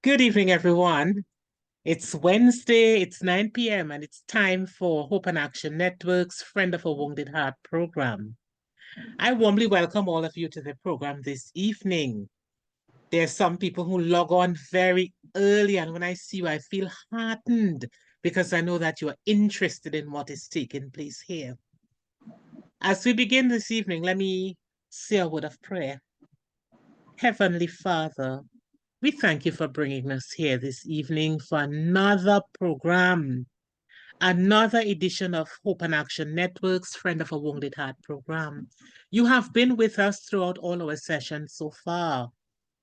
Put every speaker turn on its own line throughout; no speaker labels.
Good evening, everyone. It's Wednesday, it's 9 p.m., and it's time for Hope and Action Network's Friend of a Wounded Heart program. I warmly welcome all of you to the program this evening. There's some people who log on very early, and when I see you, I feel heartened because I know that you are interested in what is taking place here. As we begin this evening, let me say a word of prayer. Heavenly Father, we thank you for bringing us here this evening for another program, another edition of Hope and Action Network's Friend of a Wounded Heart program. You have been with us throughout all our sessions so far.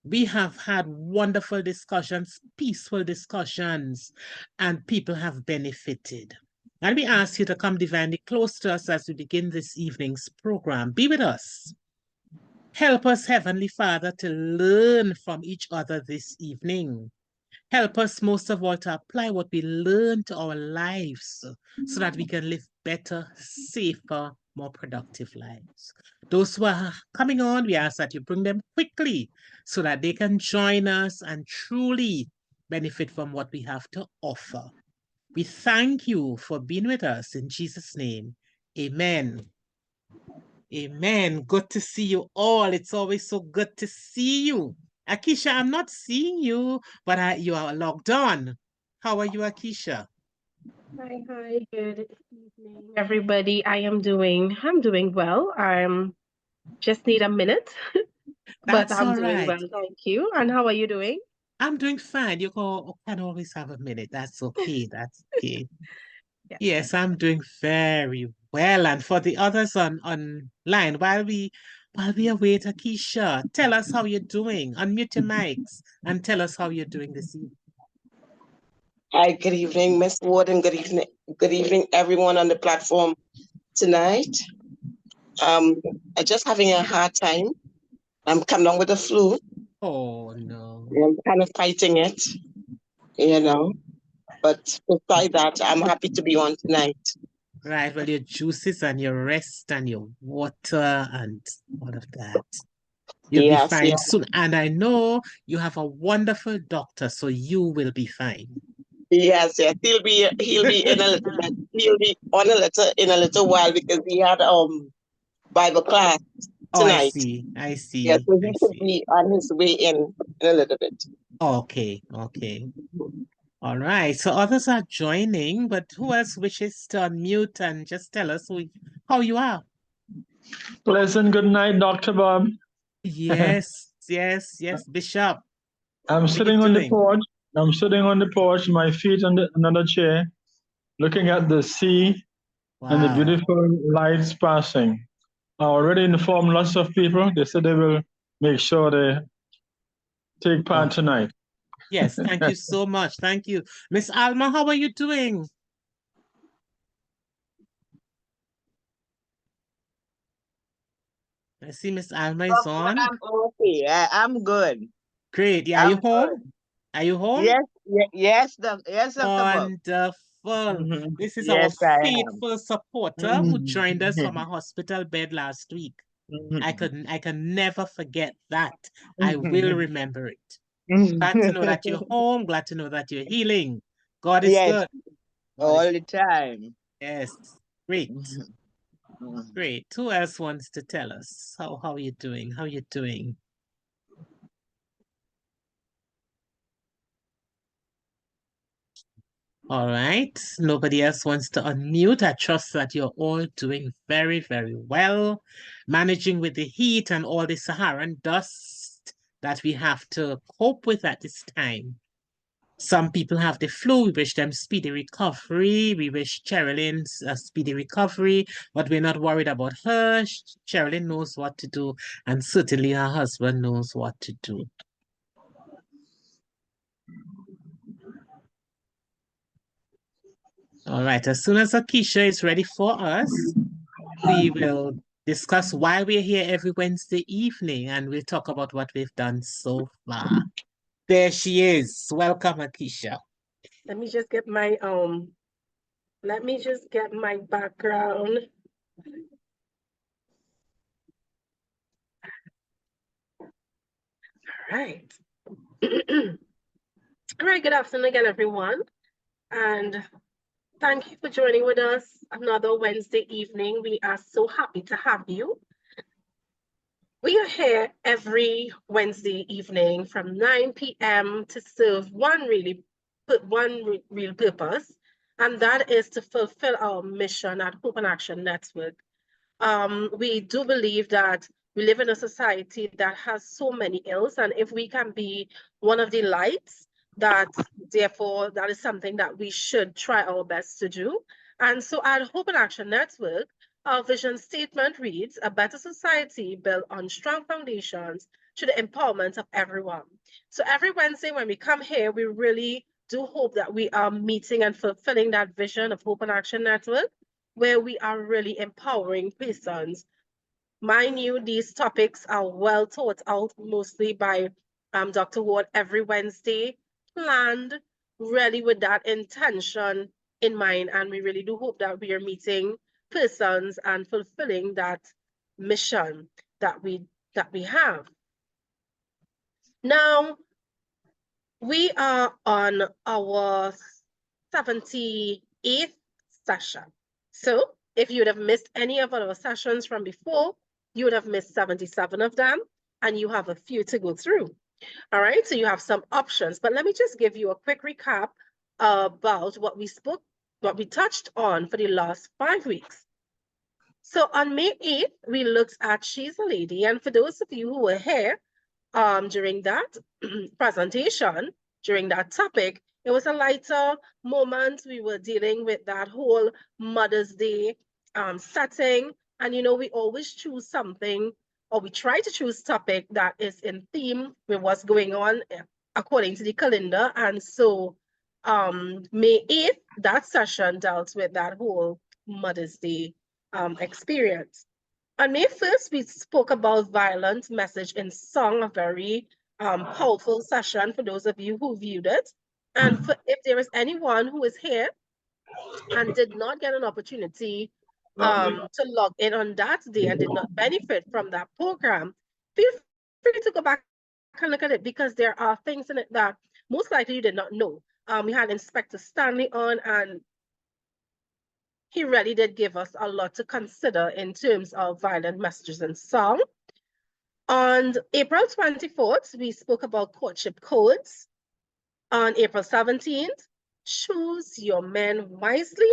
We have had wonderful discussions, peaceful discussions, and people have benefited. And we ask you to come divinely close to us as we begin this evening's program. Be with us. Help us, Heavenly Father, to learn from each other this evening. Help us most of all to apply what we learn to our lives so that we can live better, safer, more productive lives. Those who are coming on, we ask that you bring them quickly so that they can join us and truly benefit from what we have to offer. We thank you for being with us in Jesus' name. Amen. Amen. Good to see you all. It's always so good to see you. Akisha, I'm not seeing you, but you are logged on. How are you, Akisha?
Hi, good evening, everybody. I'm doing well. Just need a minute, but
That's
I'm
all
doing
right.
well, thank you. And how are you doing?
I'm doing fine. Can always have a minute. That's okay. That's okay.
Yes,
Yes,
that's
I'm
good.
doing very well. And for the others online, while we await Akisha, tell us how you're doing. Unmute your mics and tell us how you're doing this evening.
Hi, good evening, Miss Ward, and good evening, everyone on the platform tonight. I'm just having a hard time. I'm coming down with the flu.
Oh no.
I'm kind of fighting it, you know. But beside that, I'm happy to be on tonight.
Right. Well, your juices and your rest and your water and all of that. You'll be
Yes,
fine
yes,
soon. And I know you have a wonderful doctor, so you will be fine.
yes. He'll be in a little bit. He'll be on in a little while because he had Bible class
Oh, I
tonight.
see. I
Yeah,
see.
so
I
he could
see.
be on his way in a little bit.
Okay. Okay. All right. So others are joining, but who else wishes to unmute and just tell us how you are?
Pleasant good night, Dr. Bob.
Yes. Yes. Yes. Bishop,
I'm
how are you
sitting on the
doing?
porch. I'm sitting on the porch, my feet on another chair, looking at the sea and the
Wow.
beautiful lights passing. I already informed lots of people. They said they will make sure they take part
Oh,
tonight.
yes. Thank you so much. Thank you. Miss Alma, how are you doing? I see Miss Alma is on.
I'm okay. I'm good.
Great. Yeah, are you
I'm
home?
good.
Are you home?
Yes, Dr. Bob.
Wonderful. This is our
Yes, I am.
faithful supporter who joined us from a hospital bed last week. I can never forget that. I will remember it. Glad to know that you're home. Glad to know that you're healing. God is
Yes,
good. God is
all the time.
yes. Great. Great. Who else wants to tell us? How are you doing? How are you doing? All right. Nobody else wants to unmute. I trust that you're all doing very, very well, managing with the heat and all the Saharan dust that we have to cope with at this time. Some people have the flu. We wish them speedy recovery. We wish Cherilyn a speedy recovery, but we're not worried about her. Cherilyn knows what to do, and certainly her husband knows what to do. All right. As soon as Akisha is ready for us, we will discuss why we're here every Wednesday evening, and we'll talk about what we've done so far. There she is. Welcome, Akisha.
Let me just get my background. All right. All right, good afternoon again, everyone. And thank you for joining with us another Wednesday evening. We are so happy to have you. We are here every Wednesday evening from 9 p.m. to serve one real purpose, and that is to fulfill our mission at Hope and Action Network. We do believe that we live in a society that has so many ills, and if we can be one of the lights, therefore that is something that we should try our best to do. And so at Hope and Action Network, our vision statement reads, a better society built on strong foundations to the empowerment of everyone. So every Wednesday when we come here, we really do hope that we are meeting and fulfilling that vision of Hope and Action Network, where we are really empowering persons. Mind you, these topics are well thought out, mostly by Dr. Ward every Wednesday, planned really with that intention in mind. And we really do hope that we are meeting persons and fulfilling that mission that we have. Now, we are on our 78th session. So if you would have missed any of our sessions from before, you would have missed 77 of them, and you have a few to go through. All right, so you have some options, but let me just give you a quick recap about what we touched on for the last 5 weeks. So on May 8th, we looked at She's a Lady, and for those of you who were here during that presentation, during that topic, it was a lighter moment. We were dealing with that whole Mother's Day setting. And, you know, we always choose something, or we try to choose topic that is in theme with what's going on according to the calendar. And so May 8th, that session dealt with that whole Mother's Day experience. On May 1st, we spoke about violent message in song, a very powerful session for those of you who viewed it. And if there is anyone who is here and did not get an opportunity to log in on that day and did not benefit from that program, feel free to go back and look at it, because there are things in it that most likely you did not know. We had Inspector Stanley on, and he really did give us a lot to consider in terms of violent messages in song. On April 24th, we spoke about courtship codes. On April 17th, choose your men wisely.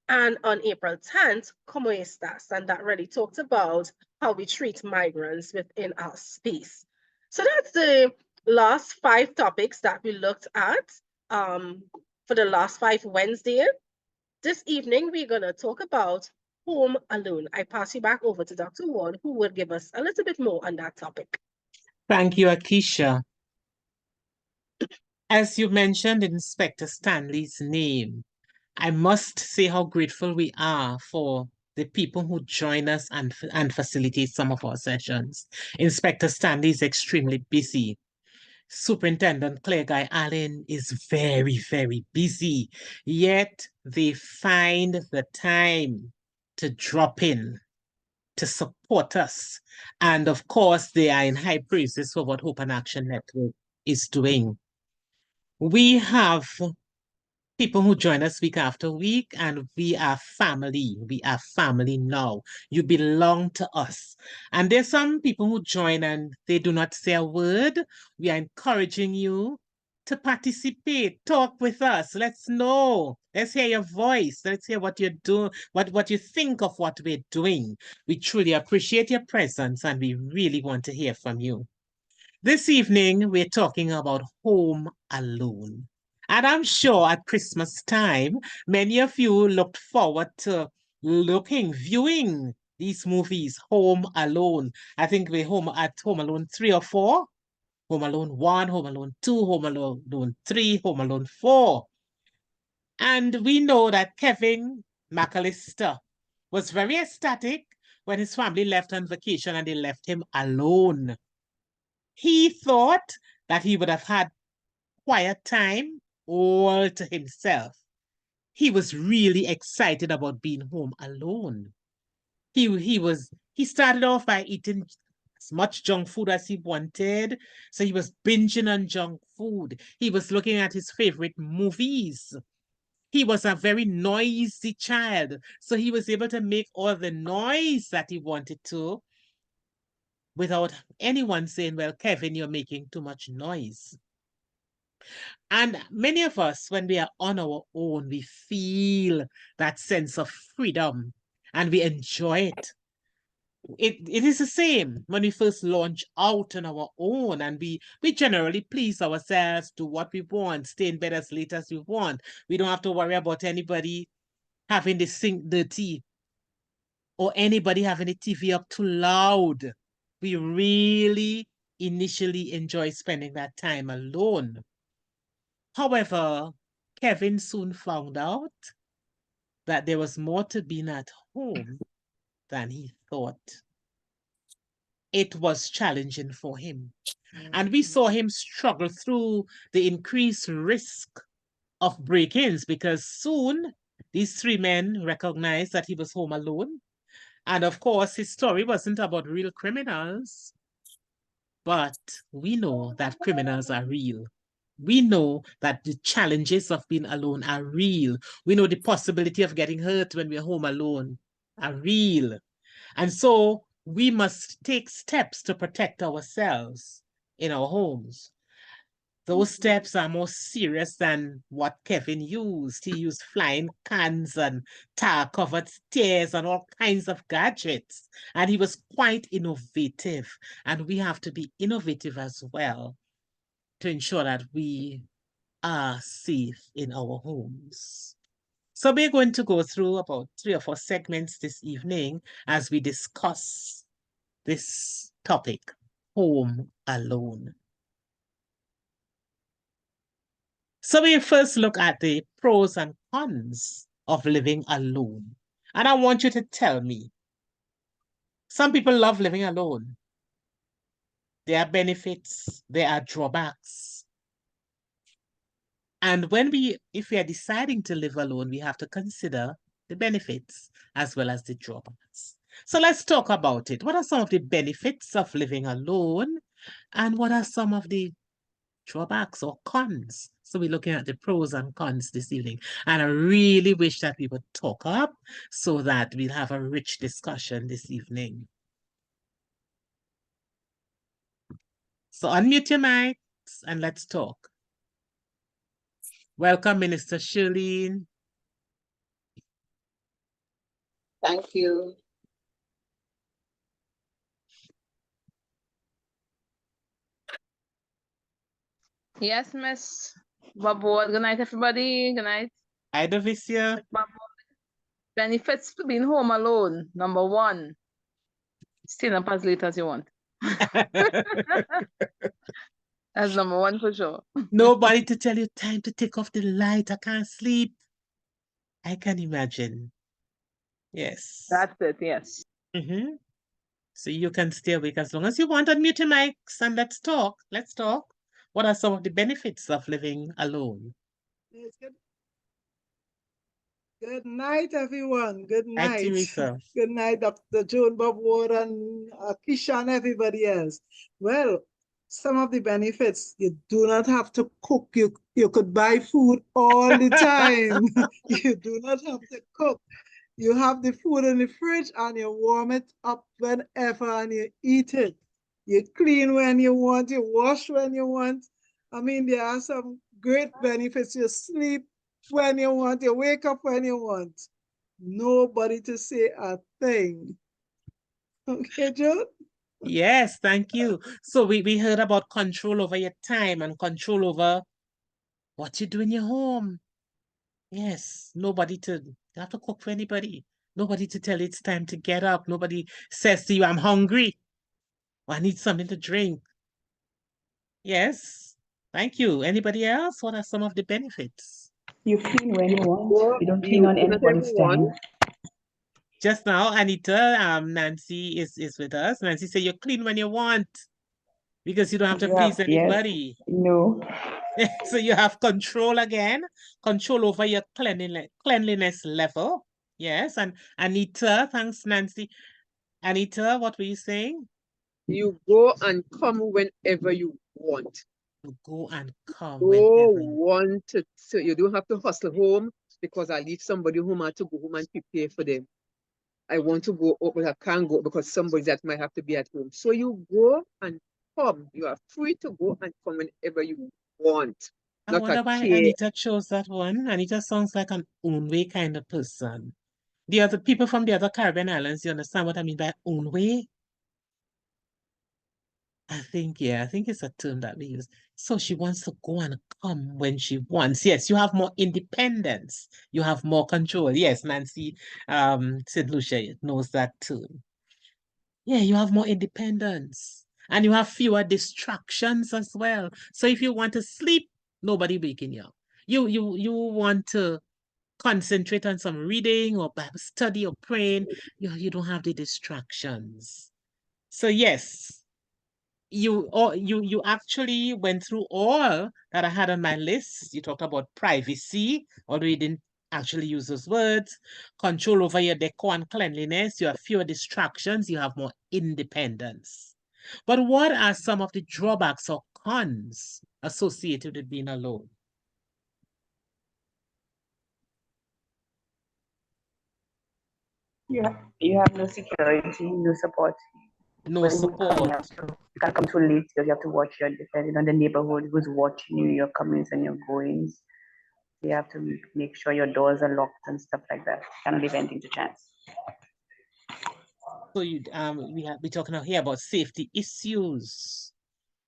And on April 10th, como estas? And that really talked about how we treat migrants within our space. So that's the last 5 topics that we looked at for the last 5 Wednesdays. This evening, we're going to talk about home alone. I pass you back over to Dr. Ward, who will give us a little bit more on that topic.
Thank you, Akeisha. As you mentioned Inspector Stanley's name, I must say how grateful we are for the people who join us and facilitate some of our sessions. Inspector Stanley is extremely busy. Superintendent Claire Guy Allen is very, very busy, yet they find the time to drop in to support us. And of course, they are in high praises for what Hope and Action Network is doing. We have people who join us week after week, and we are family. We are family now. You belong to us. And there's some people who join and they do not say a word. We are encouraging you to participate, talk with us. Let's know. Let's hear your voice. Let's hear what you're doing, what you think of what we're doing. We truly appreciate your presence, and we really want to hear from you. This evening, we're talking about home alone. And I'm sure at Christmas time, many of you looked forward to viewing these movies, Home Alone. I think we're at Home Alone 3 or 4. Home Alone 1, Home Alone 2, Home Alone 3, Home Alone 4. And we know that Kevin McCallister was very ecstatic when his family left on vacation and they left him alone. He thought that he would have had quiet time all to himself. He was really excited about being home alone. He started off by eating as much junk food as he wanted. So he was binging on junk food. He was looking at his favorite movies. He was a very noisy child. So he was able to make all the noise that he wanted to without anyone saying, well, Kevin, you're making too much noise. And many of us, when we are on our own, we feel that sense of freedom and we enjoy it. It is the same when we first launch out on our own, and we generally please ourselves, do what we want, stay in bed as late as we want. We don't have to worry about anybody having the sink dirty or anybody having the TV up too loud. We really initially enjoy spending that time alone. However, Kevin soon found out that there was more to being at home than he thought. It was challenging for him. And we saw him struggle through the increased risk of break-ins, because soon these three men recognized that he was home alone. And of course, his story wasn't about real criminals, but we know that criminals are real. We know that the challenges of being alone are real. We know the possibility of getting hurt when we're home alone are real. And so we must take steps to protect ourselves in our homes. Those steps are more serious than what Kevin used. He used flying cans and tar-covered stairs and all kinds of gadgets. And he was quite innovative. And we have to be innovative as well to ensure that we are safe in our homes. So we're going to go through about 3 or 4 segments this evening as we discuss this topic, home alone. So we first look at the pros and cons of living alone. And I want you to tell me, some people love living alone. There are benefits, there are drawbacks. And if we are deciding to live alone, we have to consider the benefits as well as the drawbacks. So let's talk about it. What are some of the benefits of living alone? And what are some of the drawbacks or cons? So we're looking at the pros and cons this evening. And I really wish that we would talk up so that we'll have a rich discussion this evening. So unmute your mics and let's talk. Welcome, Minister Shirlene.
Thank you.
Yes, Miss Bobb-Ward. Good night, everybody. Good night.
Hi, Dovicia.
Benefits to being home alone. Number 1, staying up as late as you want. That's number 1 for sure.
Nobody to tell you time to take off the light. I can't sleep. I can imagine. Yes.
That's it, yes.
So you can stay awake as long as you want. Unmute your mics and let's talk. Let's talk. What are some of the benefits of living alone?
Yes, good night, everyone. Good
Hi,
night.
Teresa.
Good night, Dr. Joan, Bobb-Ward, and Keisha, and everybody else. Well, some of the benefits, you do not have to cook. You could buy food all the time. You do not have to cook. You have the food in the fridge and you warm it up whenever and you eat it. You clean when you want, you wash when you want. I mean, there are some great benefits. You sleep when you want, you wake up when you want. Nobody to say a thing. Okay, Joan?
Yes, thank you. So we heard about control over your time and control over what you do in your home. Yes, nobody to have to cook for anybody. Nobody to tell you it's time to get up. Nobody says to you, I'm hungry. Or I need something to drink. Yes, thank you. Anybody else? What are some of the benefits?
You clean when you want. You don't clean on anybody's time.
Just now, Anita, Nancy is with us. Nancy said you clean when you want because you don't have to please anybody.
Yes, no.
So you have control again, control over your cleanliness level. Yes, and Anita, thanks, Nancy. Anita, what were you saying?
You go and come whenever you want.
You go and come
Oh,
whenever.
want to, so you don't have to hustle home because I leave somebody home. I have to go home and prepare for them. I want to go out, but I can't go because somebody that might have to be at home. So you go and come. You are free to go and come whenever you want.
I
Not
wonder
a
why
care.
Anita chose that one. Anita sounds like an own way kind of person. The other people from the other Caribbean islands, you understand what I mean by own way? I think it's a term that we use. So she wants to go and come when she wants. Yes, you have more independence. You have more control. Yes, Nancy, St. Lucia knows that term. Yeah, you have more independence. And you have fewer distractions as well. So if you want to sleep, nobody waking you up. You want to concentrate on some reading or Bible study or praying, you don't have the distractions. So yes, you actually went through all that I had on my list. You talked about privacy, although you didn't actually use those words. Control over your decor and cleanliness. You have fewer distractions. You have more independence. But what are some of the drawbacks or cons associated with being alone?
You have no security, no support.
No
When you
support.
you can't come too late because you have to watch your, depending on the neighborhood, who's watching you, your comings and your goings. You have to make sure your doors are locked and stuff like that. Can't leave anything to chance.
So we're talking here about safety issues.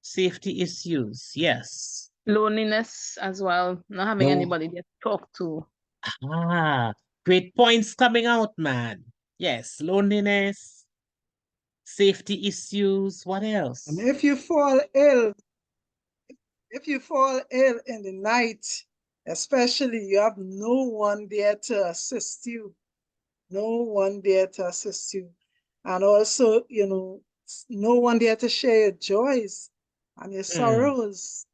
Safety issues, yes.
Loneliness as well, not having anybody to talk to.
Ah, great points coming out, man. Yes, loneliness, safety issues, what else?
And if you fall ill in the night, especially, you have no one there to assist you. No one there to assist you. And also, no one there to share your joys and your sorrows.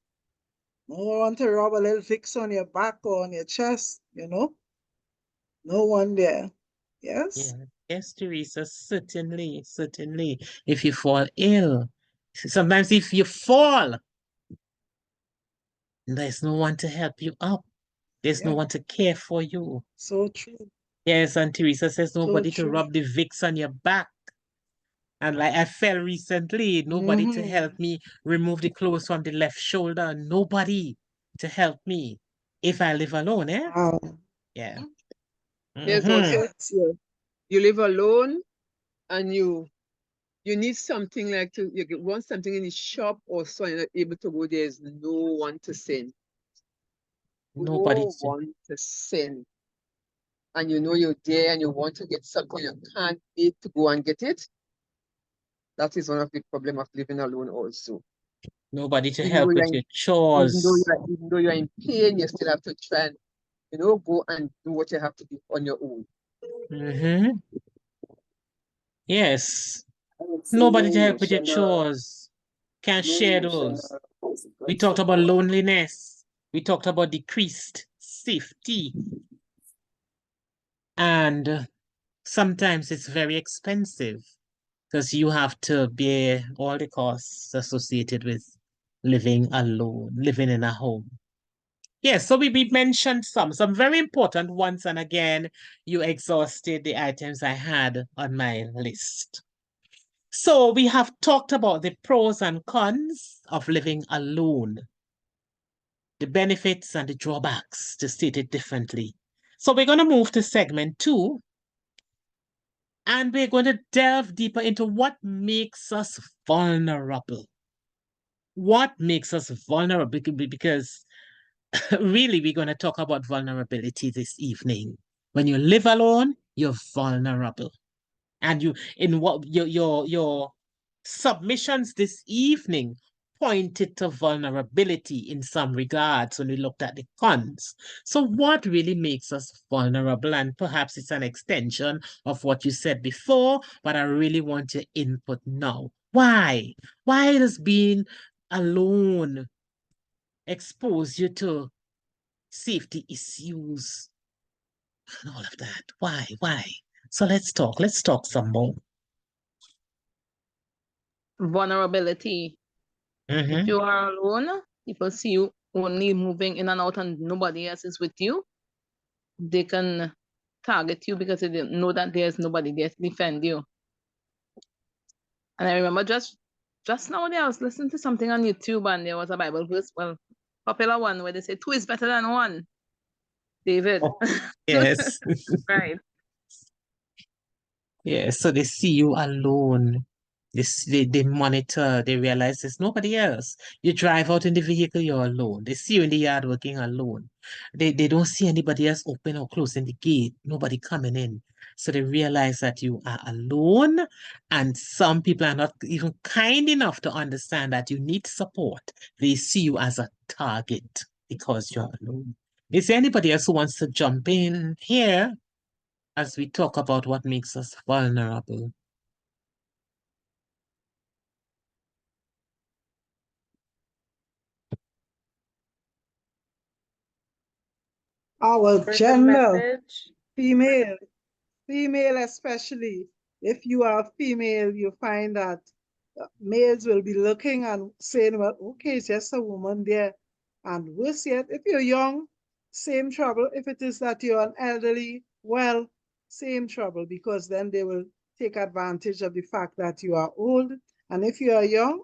No one to rub a little Vicks on your back or on your chest, No one there. Yes?
Yes, Teresa, certainly. If you fall ill, sometimes if you fall, there's no one to help you up. There's no one to care for you.
So true.
Yes, and Teresa says nobody to
true.
rub the Vicks on your back. And like I fell recently, nobody to help me remove the clothes from the left shoulder. Nobody to help me if I live alone, eh?
Wow.
Yeah.
There's also you live alone and you need something like you want something in the shop or so you're not able to go. There's no one to send.
Nobody
No one to send. And you know you're there and you want to get something, you can't wait to go and get it. That is one of the problems of living alone also.
Nobody to help with your chores.
Even though you're in pain, you still have to try and, go and do what you have to do on your own.
Yes. Nobody to help with your chores. Can't share those. We talked about loneliness. We talked about decreased safety. And sometimes it's very expensive because you have to bear all the costs associated with living alone, living in a home. Yes, so we mentioned some very important ones. And again, you exhausted the items I had on my list. So we have talked about the pros and cons of living alone, the benefits and the drawbacks, to state it differently. So we're going to move to segment 2, and we're going to delve deeper into what makes us vulnerable. What makes us vulnerable? Because really, we're going to talk about vulnerability this evening. When you live alone, you're vulnerable. And your submissions this evening pointed to vulnerability in some regards when we looked at the cons. So what really makes us vulnerable? And perhaps it's an extension of what you said before, but I really want your input now. Why? Why does being alone expose you to safety issues and all of that? Why? So let's talk some more.
vulnerability. If
Mhm.
you are alone, people see you only moving in and out and nobody else is with you, they can target you because they didn't know that there's nobody there to defend you. And I remember just now I was listening to something on YouTube and there was a Bible verse, well, popular one where they say 2 is better than 1. David.
Oh, yes.
Right.
Yeah, so they see you alone. They monitor, they realize there's nobody else. You drive out in the vehicle, you're alone. They see you in the yard working alone. They don't see anybody else open or closing the gate, nobody coming in. So they realize that you are alone, and some people are not even kind enough to understand that you need support. They see you as a target because you're alone. Is there anybody else who wants to jump in here as we talk about what makes us vulnerable?
Our
There's a
gender,
message.
female especially. If you are female, you find that males will be looking and saying, well, okay, it's just a woman there. And worse yet, if you're young, same trouble. If it is that you're an elderly, well, same trouble, because then they will take advantage of the fact that you are old. And if you are young,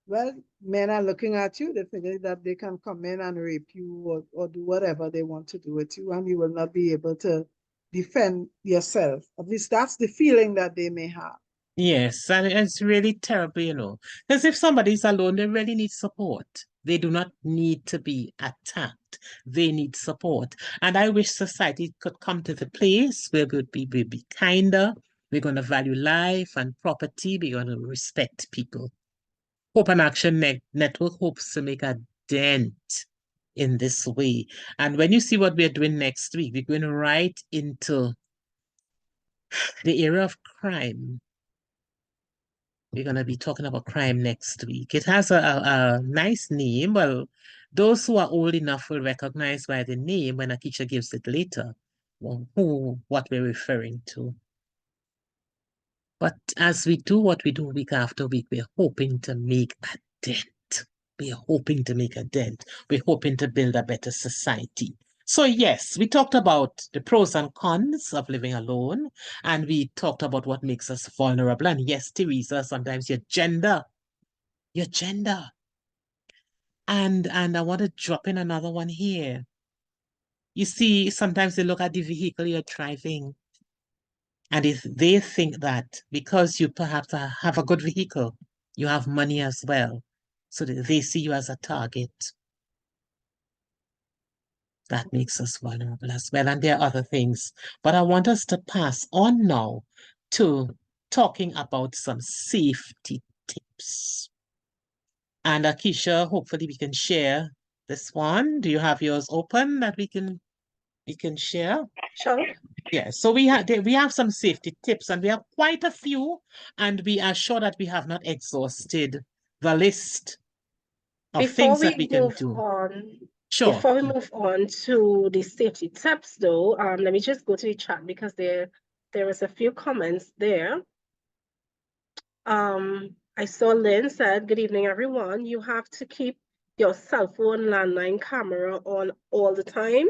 well, men are looking at you, they figure that they can come in and rape you or do whatever they want to do with you, and you will not be able to defend yourself. At least that's the feeling that they may have.
Yes, and it's really terrible, you know. Because if somebody's alone, they really need support. They do not need to be attacked. They need support. And I wish society could come to the place where we'd be kinder. We're going to value life and property. We're going to respect people. Hope and Action Network hopes to make a dent in this way. And when you see what we're doing next week, we're going right into the area of crime. We're going to be talking about crime next week. It has a nice name. Well, those who are old enough will recognize by the name when Akisha gives it later, what we're referring to. But as we do what we do week after week, we're hoping to make a dent. We're hoping to make a dent. We're hoping to build a better society. So yes, we talked about the pros and cons of living alone, and we talked about what makes us vulnerable. And yes, Teresa, sometimes your gender. And I want to drop in another one here. You see, sometimes they look at the vehicle you're driving, and if they think that because you perhaps have a good vehicle, you have money as well, so that they see you as a target. That makes us vulnerable as well. And there are other things. But I want us to pass on now to talking about some safety tips. And Akisha, hopefully we can share this one. Do you have yours open that we can share?
Sure.
Yeah, so we have some safety tips, and we have quite a few, and we are sure that we have not exhausted the list of
Before
things that
we
we can
move
do.
on,
Sure.
before we move on to the safety tips though, let me just go to the chat because there is a few comments there. I saw Lynn said, good evening, everyone. You have to keep your cell phone landline camera on all the time.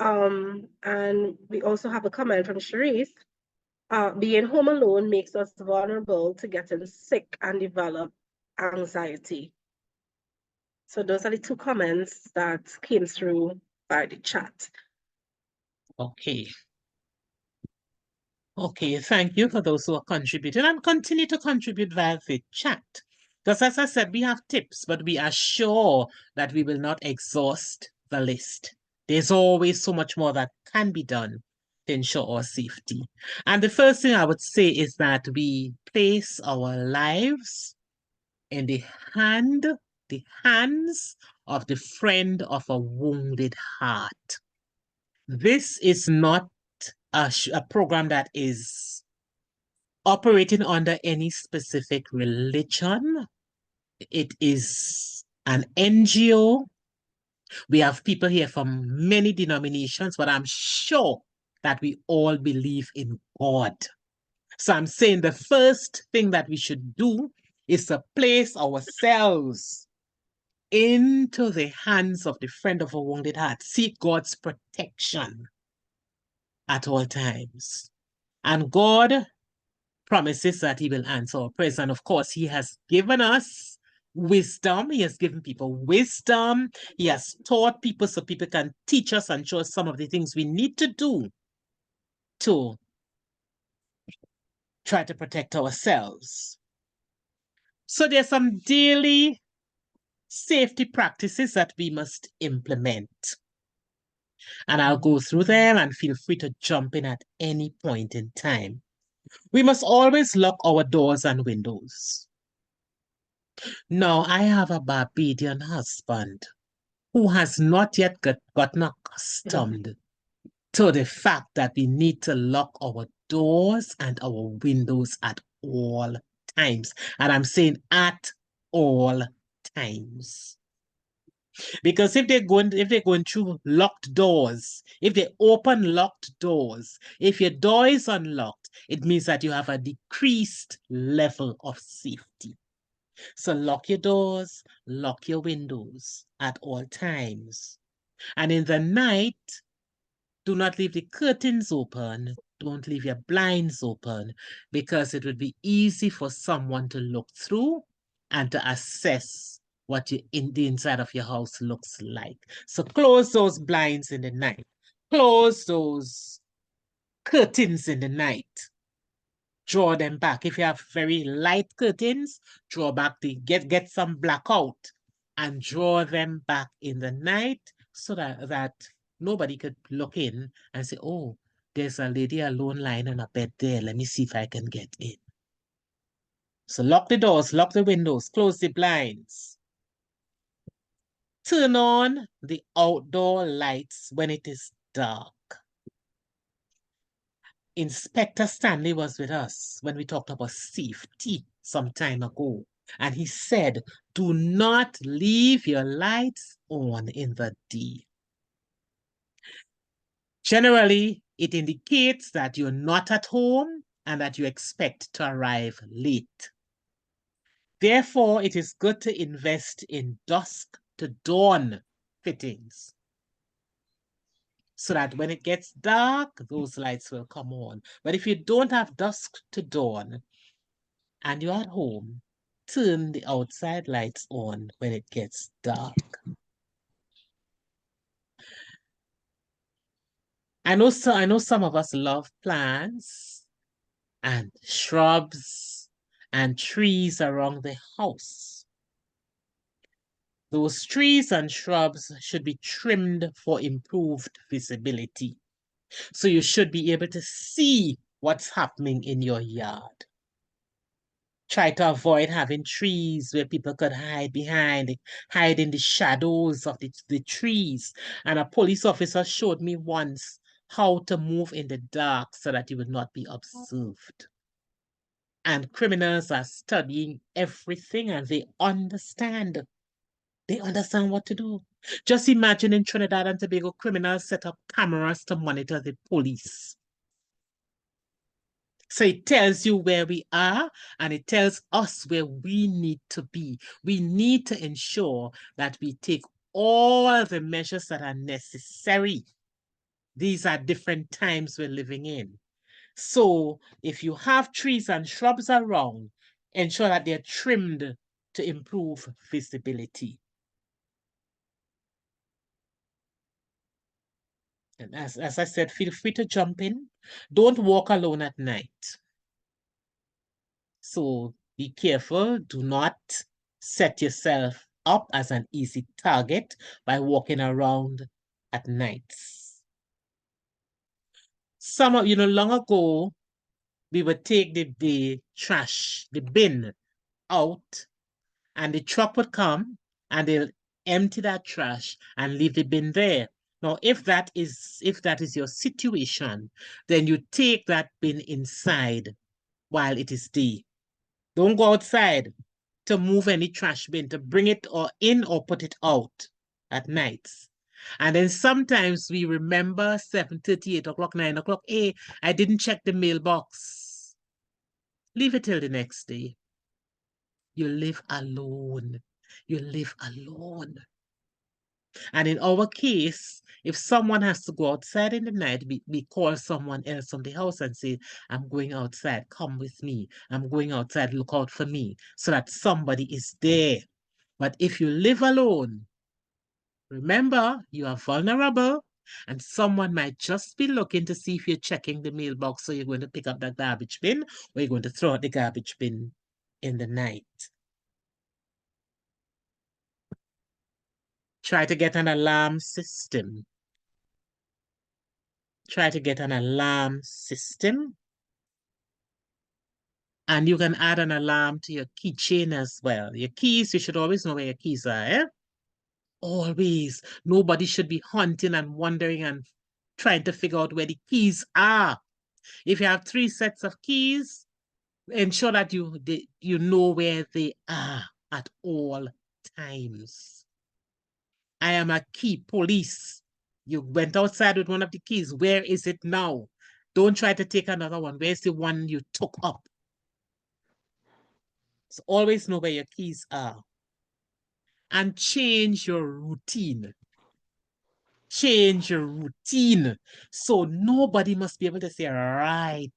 And we also have a comment from Sharice. Being home alone makes us vulnerable to getting sick and develop anxiety. So those are the two comments that came through by the chat.
Okay. Okay, thank you for those who are contributing, and continue to contribute via the chat. Because as I said, we have tips, but we are sure that we will not exhaust the list. There's always so much more that can be done to ensure our safety. And the first thing I would say is that we place our lives in the hands of the friend of a wounded heart. This is not a program that is operating under any specific religion. It is an NGO. We have people here from many denominations, but I'm sure that we all believe in God. So I'm saying the first thing that we should do is to place ourselves into the hands of the friend of a wounded heart. Seek God's protection at all times. And God promises that he will answer our prayers. And of course, he has given us wisdom. He has given people wisdom. He has taught people so people can teach us and show us some of the things we need to do to try to protect ourselves. So there's some daily safety practices that we must implement. And I'll go through them and feel free to jump in at any point in time. We must always lock our doors and windows. Now, I have a Barbadian husband who has not yet gotten accustomed to the fact that we need to lock our doors and our windows at all times. And I'm saying at all times. Because if they're going through locked doors, if they open locked doors, if your door is unlocked, it means that you have a decreased level of safety. So lock your doors, lock your windows at all times. And in the night, do not leave the curtains open. Don't leave your blinds open, because it would be easy for someone to look through and to assess what the inside of your house looks like. So close those blinds in the night. Close those curtains in the night. Draw them back. If you have very light curtains, draw back get some blackout and draw them back in the night so that nobody could look in and say, oh, there's a lady alone lying on a bed there. Let me see if I can get in. So lock the doors, lock the windows, close the blinds. Turn on the outdoor lights when it is dark. Inspector Stanley was with us when we talked about safety some time ago. And he said, do not leave your lights on in the day. Generally, it indicates that you're not at home and that you expect to arrive late. Therefore, it is good to invest in dusk to dawn fittings, so that when it gets dark, those lights will come on. But if you don't have dusk to dawn and you're at home, turn the outside lights on when it gets dark. I know some of us love plants and shrubs and trees around the house. Those trees and shrubs should be trimmed for improved visibility. So you should be able to see what's happening in your yard. Try to avoid having trees where people could hide behind, hide in the shadows of the trees. And a police officer showed me once how to move in the dark so that you would not be observed. And criminals are studying everything and they understand. They understand what to do. Just imagine in Trinidad and Tobago, criminals set up cameras to monitor the police. So it tells you where we are and it tells us where we need to be. We need to ensure that we take all the measures that are necessary. These are different times we're living in. So if you have trees and shrubs around, ensure that they're trimmed to improve visibility. And as I said, feel free to jump in. Don't walk alone at night. So be careful. Do not set yourself up as an easy target by walking around at nights. Some of long ago, we would take the trash, the bin out, and the truck would come and they'll empty that trash and leave the bin there. Now, if that is your situation, then you take that bin inside while it is day. Don't go outside to move any trash bin, to bring it or in or put it out at nights. And then sometimes we remember 7:30, 8 o'clock, 9 o'clock, hey, I didn't check the mailbox. Leave it till the next day. You live alone. You live alone. And in our case, if someone has to go outside in the night, we call someone else from the house and say, I'm going outside, come with me. I'm going outside, look out for me, so that somebody is there. But if you live alone, remember, you are vulnerable and someone might just be looking to see if you're checking the mailbox, so you're going to pick up that garbage bin or you're going to throw out the garbage bin in the night. Try to get an alarm system. Try to get an alarm system. And you can add an alarm to your keychain as well. Your keys, you should always know where your keys are, eh? Always. Nobody should be hunting and wondering and trying to figure out where the keys are. If you have 3 sets of keys, ensure that you know where they are at all times. I am a key police. You went outside with one of the keys. Where is it now? Don't try to take another one. Where's the one you took up? So always know where your keys are. And change your routine. Change your routine. So nobody must be able to say, right,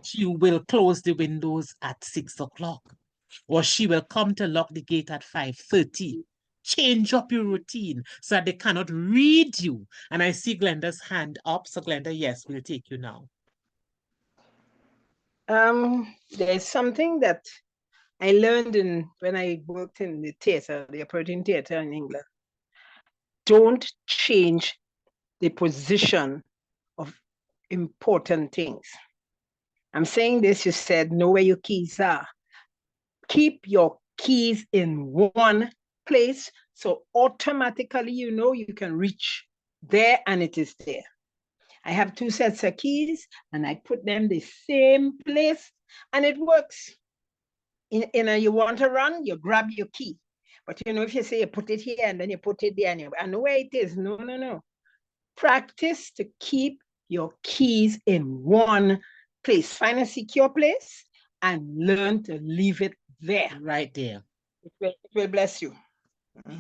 she will close the windows at 6 o'clock. Or she will come to lock the gate at 5:30. Change up your routine so that they cannot read you. And I see Glenda's hand up. So Glenda, yes, we'll take you now.
There's something that I learned when I worked in the theater, the operating theater in England. Don't change the position of important things. I'm saying this, you said, know where your keys are. Keep your keys in one place, so automatically you know you can reach there and it is there. I have 2 sets of keys and I put them the same place and it works. You want to run, you grab your key. But you know, if you say you put it here and then you put it there and I know where it is. No. Practice to keep your keys in one place. Find a secure place and learn to leave it there.
Right there.
It will bless you.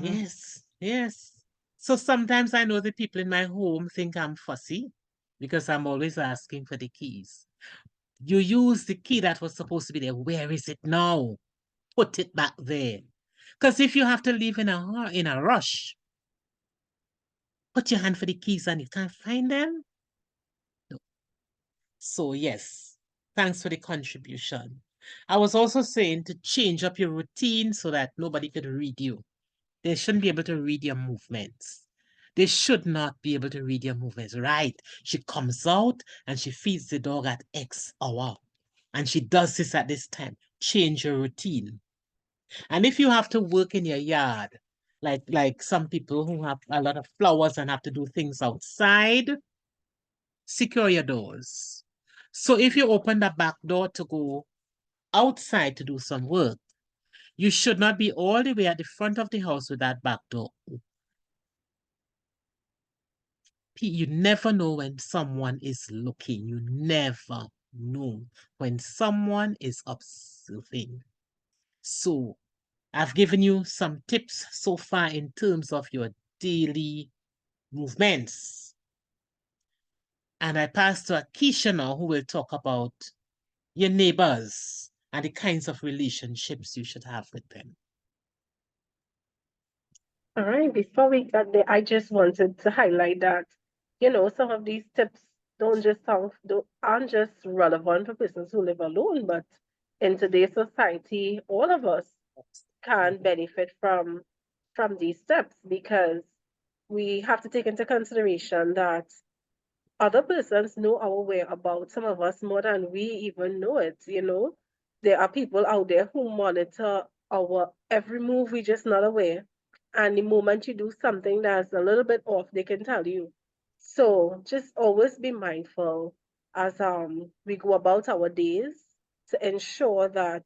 Yes, yes. So sometimes I know the people in my home think I'm fussy because I'm always asking for the keys. You use the key that was supposed to be there. Where is it now? Put it back there. Because if you have to leave in a rush, put your hand for the keys and you can't find them. No. So yes, thanks for the contribution. I was also saying to change up your routine so that nobody could read you. They shouldn't be able to read your movements. They should not be able to read your movements. Right. She comes out and she feeds the dog at X hour. And she does this at this time. Change your routine. And if you have to work in your yard, like some people who have a lot of flowers and have to do things outside, secure your doors. So if you open the back door to go outside to do some work, you should not be all the way at the front of the house with that back door open. You never know when someone is looking. You never know when someone is observing. So I've given you some tips so far in terms of your daily movements. And I pass to Akeisha now, who will talk about your neighbors and the kinds of relationships you should have with them.
All right, before we get there, I just wanted to highlight that, you know, some of these tips aren't just relevant for persons who live alone, but in today's society, all of us can benefit from these steps, because we have to take into consideration that other persons know our whereabouts, some of us more than we even know it, you know. There are people out there who monitor our every move, we're just not aware. And the moment you do something that's a little bit off, they can tell you. So just always be mindful as we go about our days to ensure that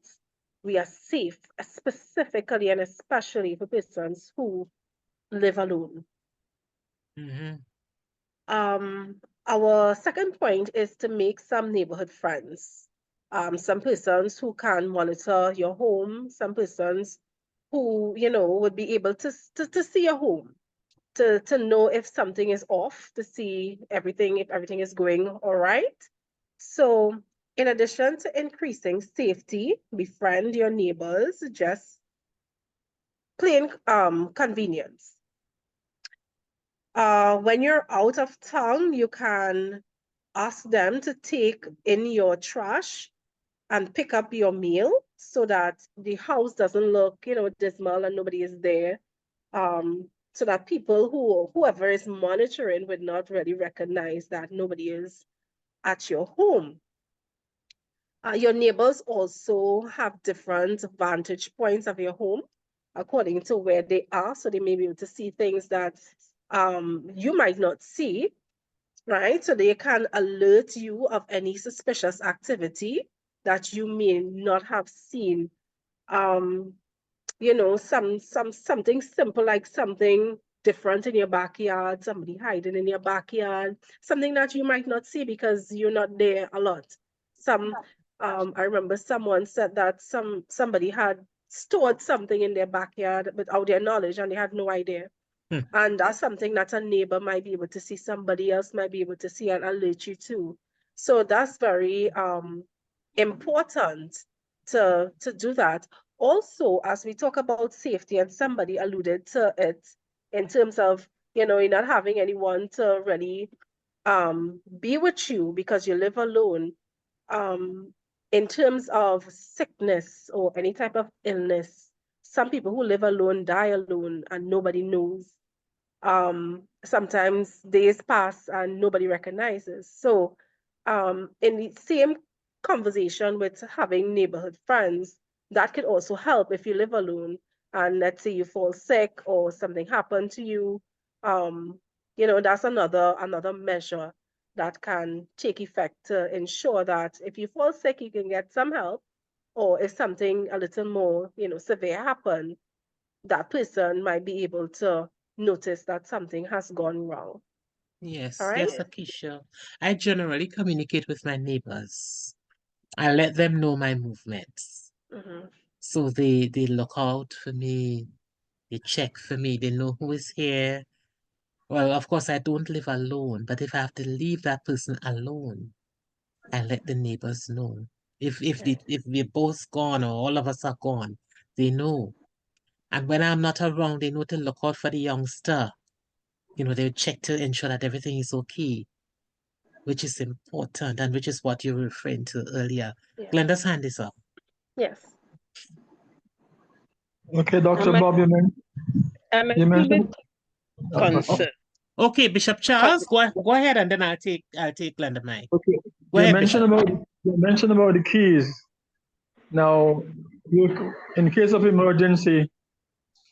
we are safe, specifically and especially for persons who live alone. Our second point is to make some neighborhood friends. some persons who can monitor your home, some persons who, you know, would be able to see your home, to know if something is off, to see everything, if everything is going all right. So in addition to increasing safety, befriend your neighbors, just plain convenience. When you're out of town, you can ask them to take in your trash and pick up your meal so that the house doesn't look, you know, dismal and nobody is there. So that people whoever is monitoring would not really recognize that nobody is at your home. Your neighbors also have different vantage points of your home according to where they are. So they may be able to see things that you might not see, right? So they can alert you of any suspicious activity that you may not have seen. You know, something simple like something different in your backyard, somebody hiding in your backyard, something that you might not see because you're not there a lot. I remember someone said that somebody had stored something in their backyard without their knowledge and they had no idea. And that's something that a neighbor might be able to see, somebody else might be able to see and alert you to. So that's very important to do that. Also, as we talk about safety, and somebody alluded to it in terms of, you know, you're not having anyone to really be with you because you live alone. In terms of sickness or any type of illness, some people who live alone die alone and nobody knows. Sometimes days pass and nobody recognizes. So in the same conversation with having neighborhood friends, that could also help if you live alone and let's say you fall sick or something happened to you. You know, that's another measure that can take effect to ensure that if you fall sick, you can get some help, or if something a little more, you know, severe happen, that person might be able to notice that something has gone wrong.
Yes,
All right.
yes, Akisha. I generally communicate with my neighbors. I let them know my movements.
Mhm.
So they look out for me, they check for me, they know who is here. Well, of course, I don't live alone, but if I have to leave that person alone, I let the neighbors know. If we're both gone or all of us are gone, they know. And when I'm not around, they know to look out for the youngster. You know, they check to ensure that everything is okay, which is important and which is what you were referring to earlier.
Yeah.
Glenda's hand is up.
Yes.
Okay, Dr.
I'm a,
Bob,
I'm a
you
little
mentioned.
bit concerned.
Okay, Bishop Charles, go ahead, and then I'll take Glenda Mike.
Okay,
Go ahead, Bishop.
you mentioned about the keys. Now, in case of emergency,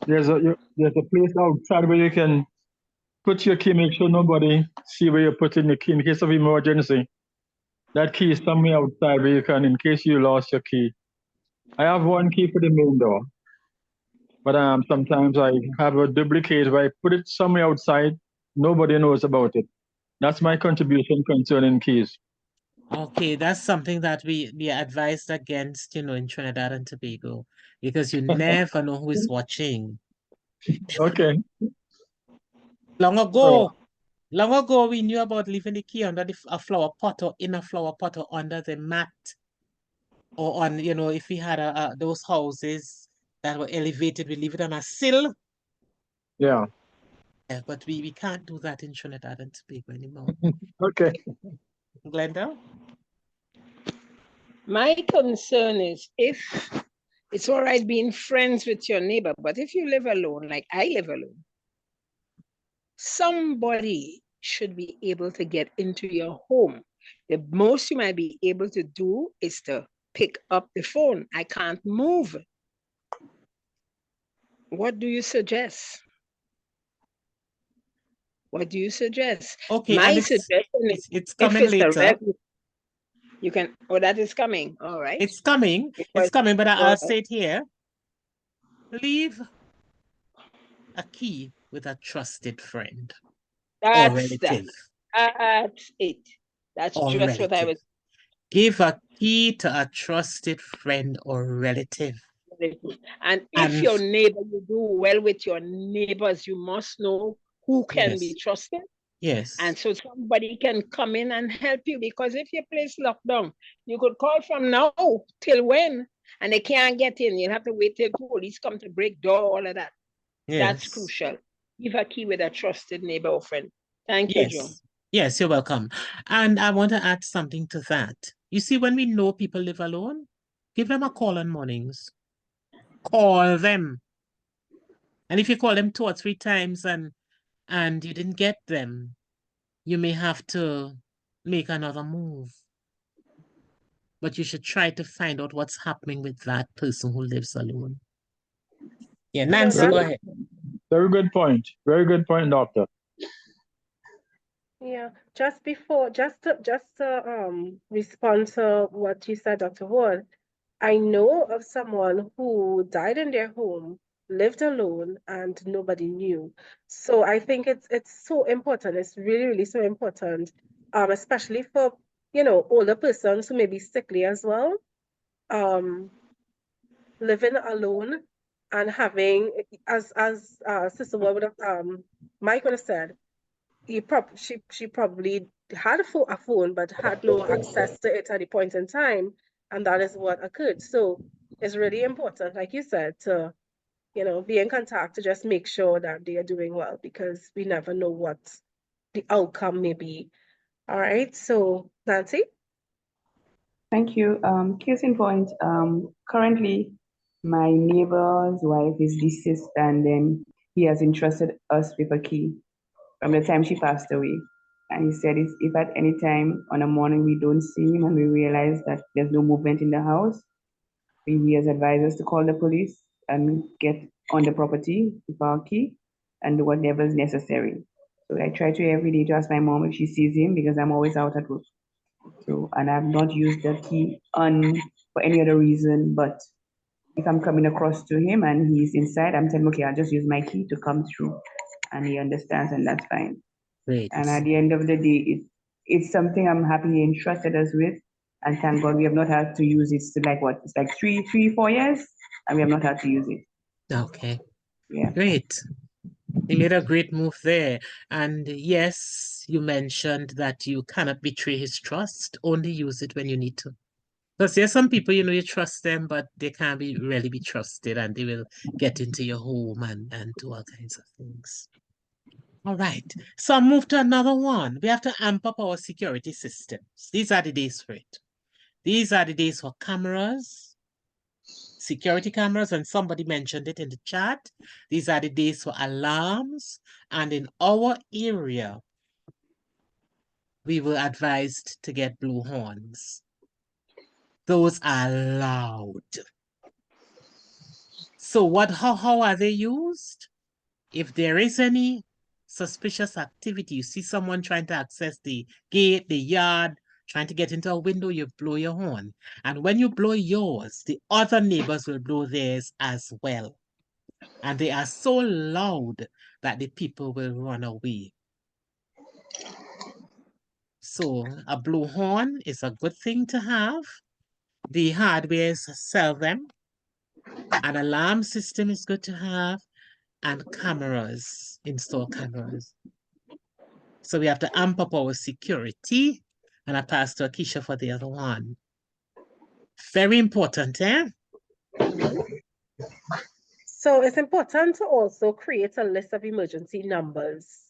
there's a place outside where you can put your key, make sure nobody see where you're putting the key. In case of emergency, that key is somewhere outside where you can, in case you lost your key. I have one key for the main door, but sometimes I have a duplicate where I put it somewhere outside. Nobody knows about it. That's my contribution concerning keys.
Okay, that's something that we are advised against, you know, in Trinidad and Tobago, because you never know who is watching.
Okay.
Long ago, we knew about leaving the key under a flower pot or in a flower pot or under the mat, or on, you know, if we had those houses that were elevated, we leave it on a sill.
Yeah.
Yeah, but we can't do that in Trinidad and Tobago anymore.
Okay.
Glenda?
My concern is if it's all right being friends with your neighbor, but if you live alone, like I live alone, somebody should be able to get into your home. The most you might be able to do is to pick up the phone. I can't move. What do you suggest? What do you suggest?
Okay,
My
and
suggestion is
it's
if
coming
it's a
later.
you can, oh, that is coming. All right.
It's coming. It's coming, but I'll say it here. Leave a key with a trusted friend or
That's
relative.
That's it. That's
Or
just what I
relative.
was.
Give a key to a trusted friend or relative.
And if your neighbor, you do well with your neighbors, you must know who can be
Yes.
trusted.
Yes.
And so somebody can come in and help you, because if your place locked down, you could call from now till when, and they can't get in. You'll have to wait till police come to break door, all of that. That's
Yes.
crucial. Give a key with a trusted neighbor or friend. Thank you, Joan.
Yes. Yes, you're welcome. And I want to add something to that. You see, when we know people live alone, give them a call on mornings. Call them. And if you call them 2 or 3 times and you didn't get them, you may have to make another move. But you should try to find out what's happening with that person who lives alone. Yeah, Nancy, go ahead.
Very good point. Very good point, doctor.
Yeah, just to respond to what you said, Dr. Ward, I know of someone who died in their home, lived alone, and nobody knew. So I think it's so important. It's really, really so important, especially for, older persons who may be sickly as well. Living alone and having, as Sister Ward would have, Mike would have said, she probably had a phone but had no access to it at the point in time, and that is what occurred. So it's really important, like you said, to be in contact to just make sure that they are doing well, because we never know what the outcome may be. All right, so Nancy.
Thank you. Case in point, currently my neighbor's wife is deceased, and then he has entrusted us with a key from the time she passed away. And he said if at any time on a morning we don't see him and we realize that there's no movement in the house, he has advised us to call the police and get on the property with our key and do whatever is necessary. So I try to every day to ask my mom if she sees him, because I'm always out at work. So, and I've not used the key for any other reason, but if I'm coming across to him and he's inside, I'm telling him, okay, I'll just use my key to come through. And he understands, and that's fine.
Great.
And at the end of the day, it's something I'm happy he entrusted us with. And thank God we have not had to use it. It's like 4 years, and we have not had to use it.
Okay.
Yeah.
Great. You made a great move there. And yes, you mentioned that you cannot betray his trust. Only use it when you need to. Because there's some people, you trust them, but they can't really be trusted, and they will get into your home and do all kinds of things. All right. So I'll move to another one. We have to amp up our security systems. These are the days for it. These are the days for cameras, security cameras, and somebody mentioned it in the chat. These are the days for alarms. And in our area, we were advised to get blue horns. Those are loud. So how are they used? If there is any suspicious activity, you see someone trying to access the gate, the yard, trying to get into a window, you blow your horn. And when you blow yours, the other neighbors will blow theirs as well. And they are so loud that the people will run away. So a blue horn is a good thing to have. The hardwares sell them. An alarm system is good to have. And cameras, install cameras. So we have to amp up our security. And I pass to Akeisha for the other one. Very important, eh?
So it's important to also create a list of emergency numbers.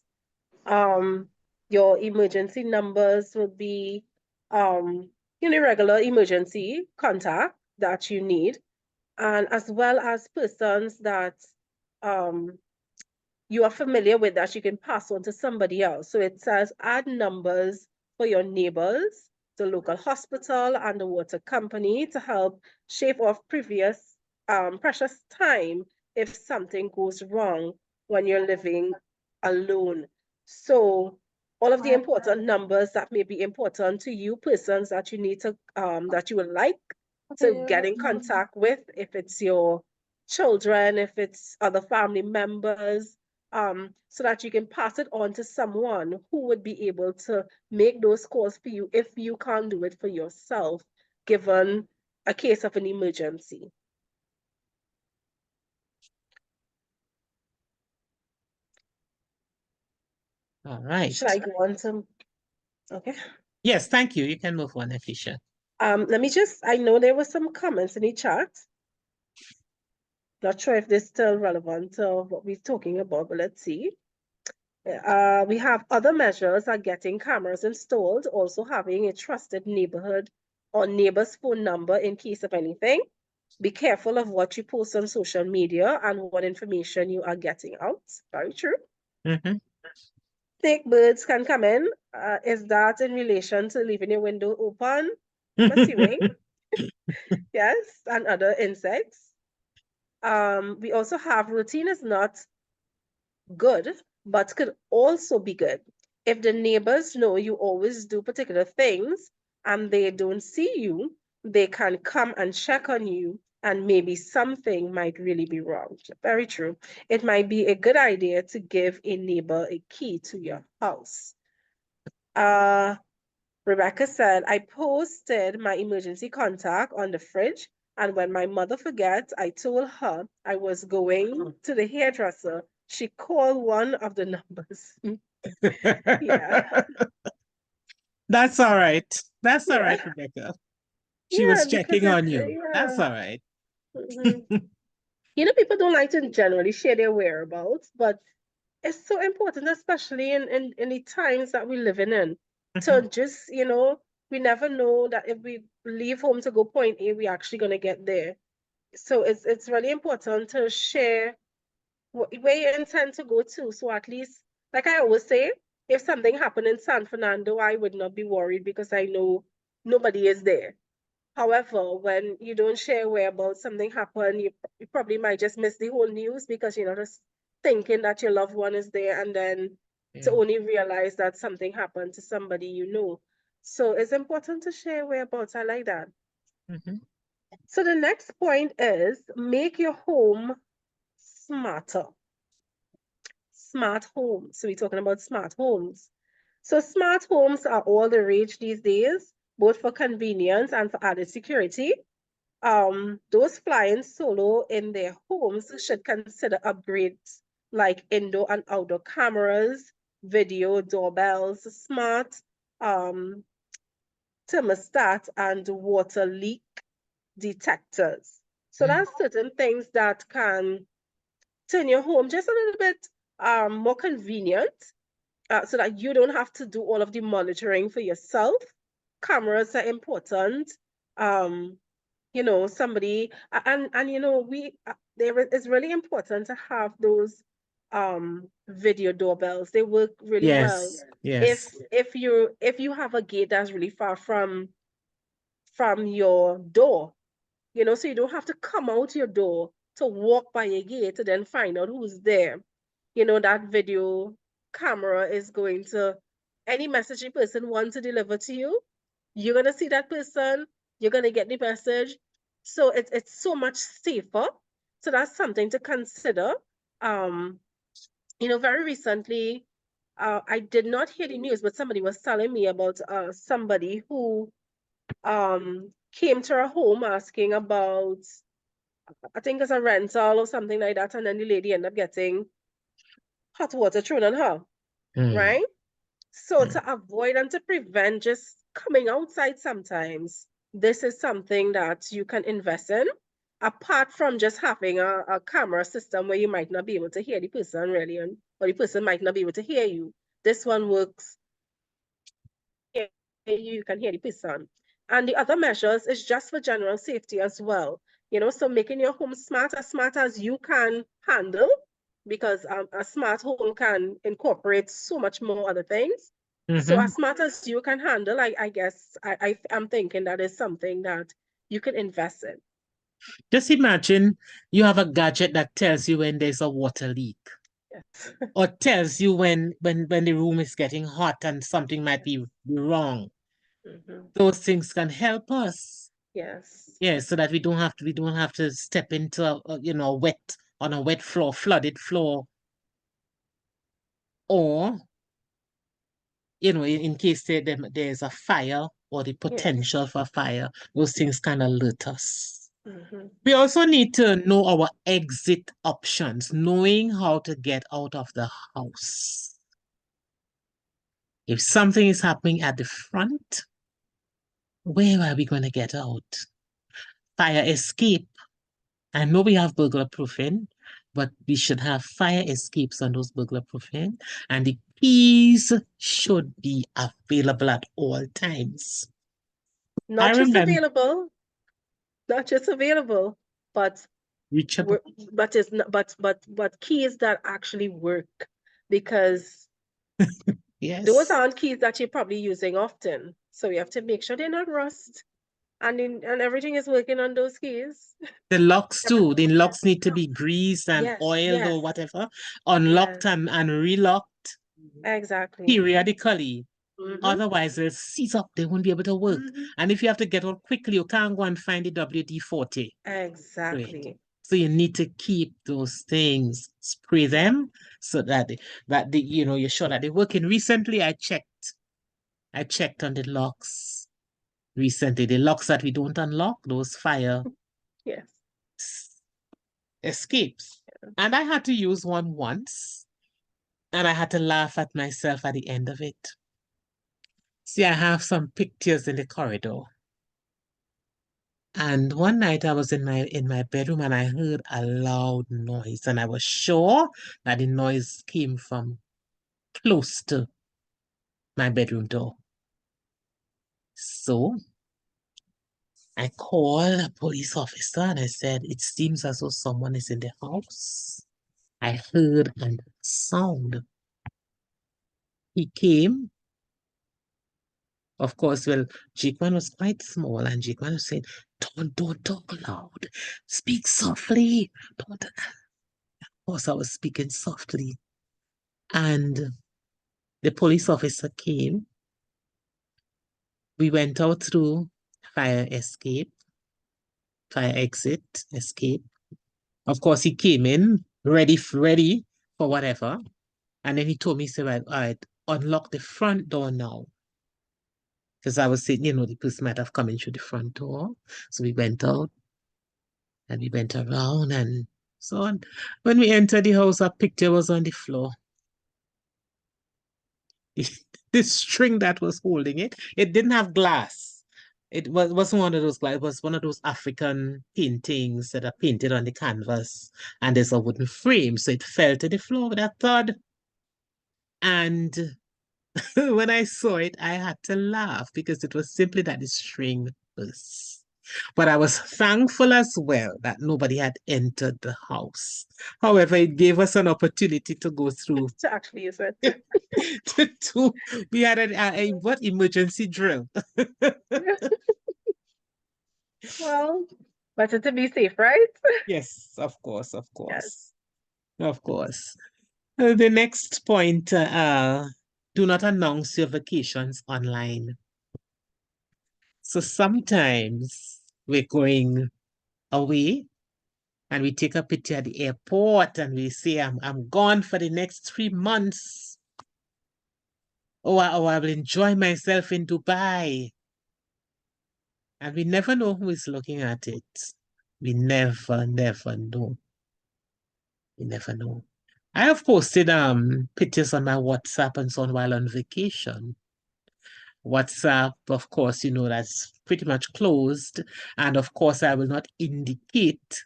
Your emergency numbers would be regular emergency contact that you need, and as well as persons that you are familiar with that you can pass on to somebody else. So it says add numbers for your neighbors, the local hospital, and the water company to help shave off previous precious time if something goes wrong when you're living alone. So all of the important numbers that may be important to you, persons that you need to, that you would like to get in contact with, if it's your children, if it's other family members, so that you can pass it on to someone who would be able to make those calls for you if you can't do it for yourself, given a case of an emergency.
All right.
Should I go on to, okay.
Yes, thank you. You can move on, Akeisha.
Let me just, I know there were some comments in the chat. Not sure if this is still relevant to what we're talking about, but let's see. We have other measures are getting cameras installed, also having a trusted neighborhood or neighbor's phone number in case of anything. Be careful of what you post on social media and what information you are getting out. Very true.
Mhm.
Fake birds can come in. Is that in relation to leaving your window open? I'm assuming. Yes, and other insects. We also have routine is not good, but could also be good. If the neighbors know you always do particular things and they don't see you, they can come and check on you, and maybe something might really be wrong. Very true. It might be a good idea to give a neighbor a key to your house. Rebecca said, I posted my emergency contact on the fridge, and when my mother forgot, I told her I was going to the hairdresser. She called one of the numbers. Yeah.
That's all right. That's all
Yeah.
right, Rebecca. She was
because
checking on you. That's
yeah.
all right.
Mhm. You know, people don't like to generally share their whereabouts, but it's so important, especially in the times that we're living in, to just, you know, we never know that if we leave home to go point A, we're actually going to get there. So it's really important to share where you intend to go to. So at least, like I always say, if something happened in San Fernando, I would not be worried because I know nobody is there. However, when you don't share whereabouts, something happened, you probably might just miss the whole news because you're not just thinking that your loved one is there, and then to
Yeah.
only realize that something happened to somebody you know. So it's important to share whereabouts. I like that.
Mhm.
So the next point is make your home smarter. Smart homes. So we're talking about smart homes. So smart homes are all the rage these days, both for convenience and for added security. Those flying solo in their homes should consider upgrades like indoor and outdoor cameras, video doorbells, smart thermostat, and water leak detectors. So that's certain things that can turn your home just a little bit more convenient, so that you don't have to do all of the monitoring for yourself. Cameras are important. You know, somebody and you know, it's really important to have those video doorbells. They work really well.
Yes.
If you have a gate that's really far from your door, you know, so you don't have to come out your door to walk by your gate to then find out who's there. You know, that video camera is going to, any message a person wants to deliver to you, you're going to see that person, you're going to get the message. So it's so much safer. So that's something to consider. You know, very recently, I did not hear the news, but somebody was telling me about somebody who came to her home asking about, I think it's a rental or something like that, and then the lady ended up getting hot water thrown on her, right? So to avoid and to prevent just coming outside sometimes, this is something that you can invest in, apart from just having a camera system where you might not be able to hear the person really, or the person might not be able to hear you. This one works, you can hear the person. And the other measures is just for general safety as well. You know, so making your home smart as you can handle, because a smart home can incorporate so much more other things. So as smart as you can handle, I guess I'm thinking that is something that you can invest in.
Just imagine you have a gadget that tells you when there's a water leak,
Yes.
or tells you when the room is getting hot and something might be wrong. Those things can help us.
Yes.
Yeah, so that we don't have to step into a wet floor, flooded floor, or, you know, in case there's a fire or the potential for fire, those things can alert us.
Mhm.
We also need to know our exit options, knowing how to get out of the house. If something is happening at the front, where are we going to get out? Fire escape. I know we have burglar proofing, but we should have fire escapes on those burglar proofing, and the keys should be available at all times.
Not
I
just
remember
available, not just available, but
reachable.
but it's not, but keys that actually work, because
Yes.
those aren't keys that you're probably using often. So you have to make sure they're not rust, and everything is working on those keys.
The locks too. The locks need to be greased and
Yes,
oiled or
yes.
whatever, unlocked and relocked
Exactly.
periodically.
Mhm.
Otherwise, they'll seize up. They won't be able to work.
Mhm.
And if you have to get out quickly, you can't go and find the WD-40.
Exactly.
So you need to keep those things, spray them so that you're sure that they're working. Recently, I checked on the locks. Recently, the locks that we don't unlock, those fire
Yes.
escapes. And I had to use one once, and I had to laugh at myself at the end of it. See, I have some pictures in the corridor. And one night I was in my bedroom and I heard a loud noise, and I was sure that the noise came from close to my bedroom door. So I called a police officer and I said, it seems as though someone is in the house. I heard a sound. He came. Of course, well, Jakeman was quite small, and Jakeman was saying, don't talk loud. Speak softly. Don't. Of course, I was speaking softly. And the police officer came. We went out through fire exit. Of course, he came in ready for whatever. And then he told me, he said, all right, unlock the front door now. Because I was saying, the person might have come in through the front door. So we went out and we went around and so on. When we entered the house, a picture was on the floor. The string that was holding it didn't have glass. It wasn't one of those glass. It was one of those African paintings that are painted on the canvas, and there's a wooden frame, so it fell to the floor with a thud. And when I saw it, I had to laugh because it was simply that the string burst. But I was thankful as well that nobody had entered the house. However, it gave us an opportunity to go through.
To actually use it.
We had a emergency drill.
Well, better to be safe, right?
Yes, of course.
Yes.
Of course. The next point, do not announce your vacations online. So sometimes we're going away and we take a picture at the airport and we say, I'm gone for the next 3 months. Oh, I will enjoy myself in Dubai. And we never know who is looking at it. We never know. We never know. I have posted pictures on my WhatsApp and so on while on vacation. WhatsApp, of course, that's pretty much closed. And of course, I will not indicate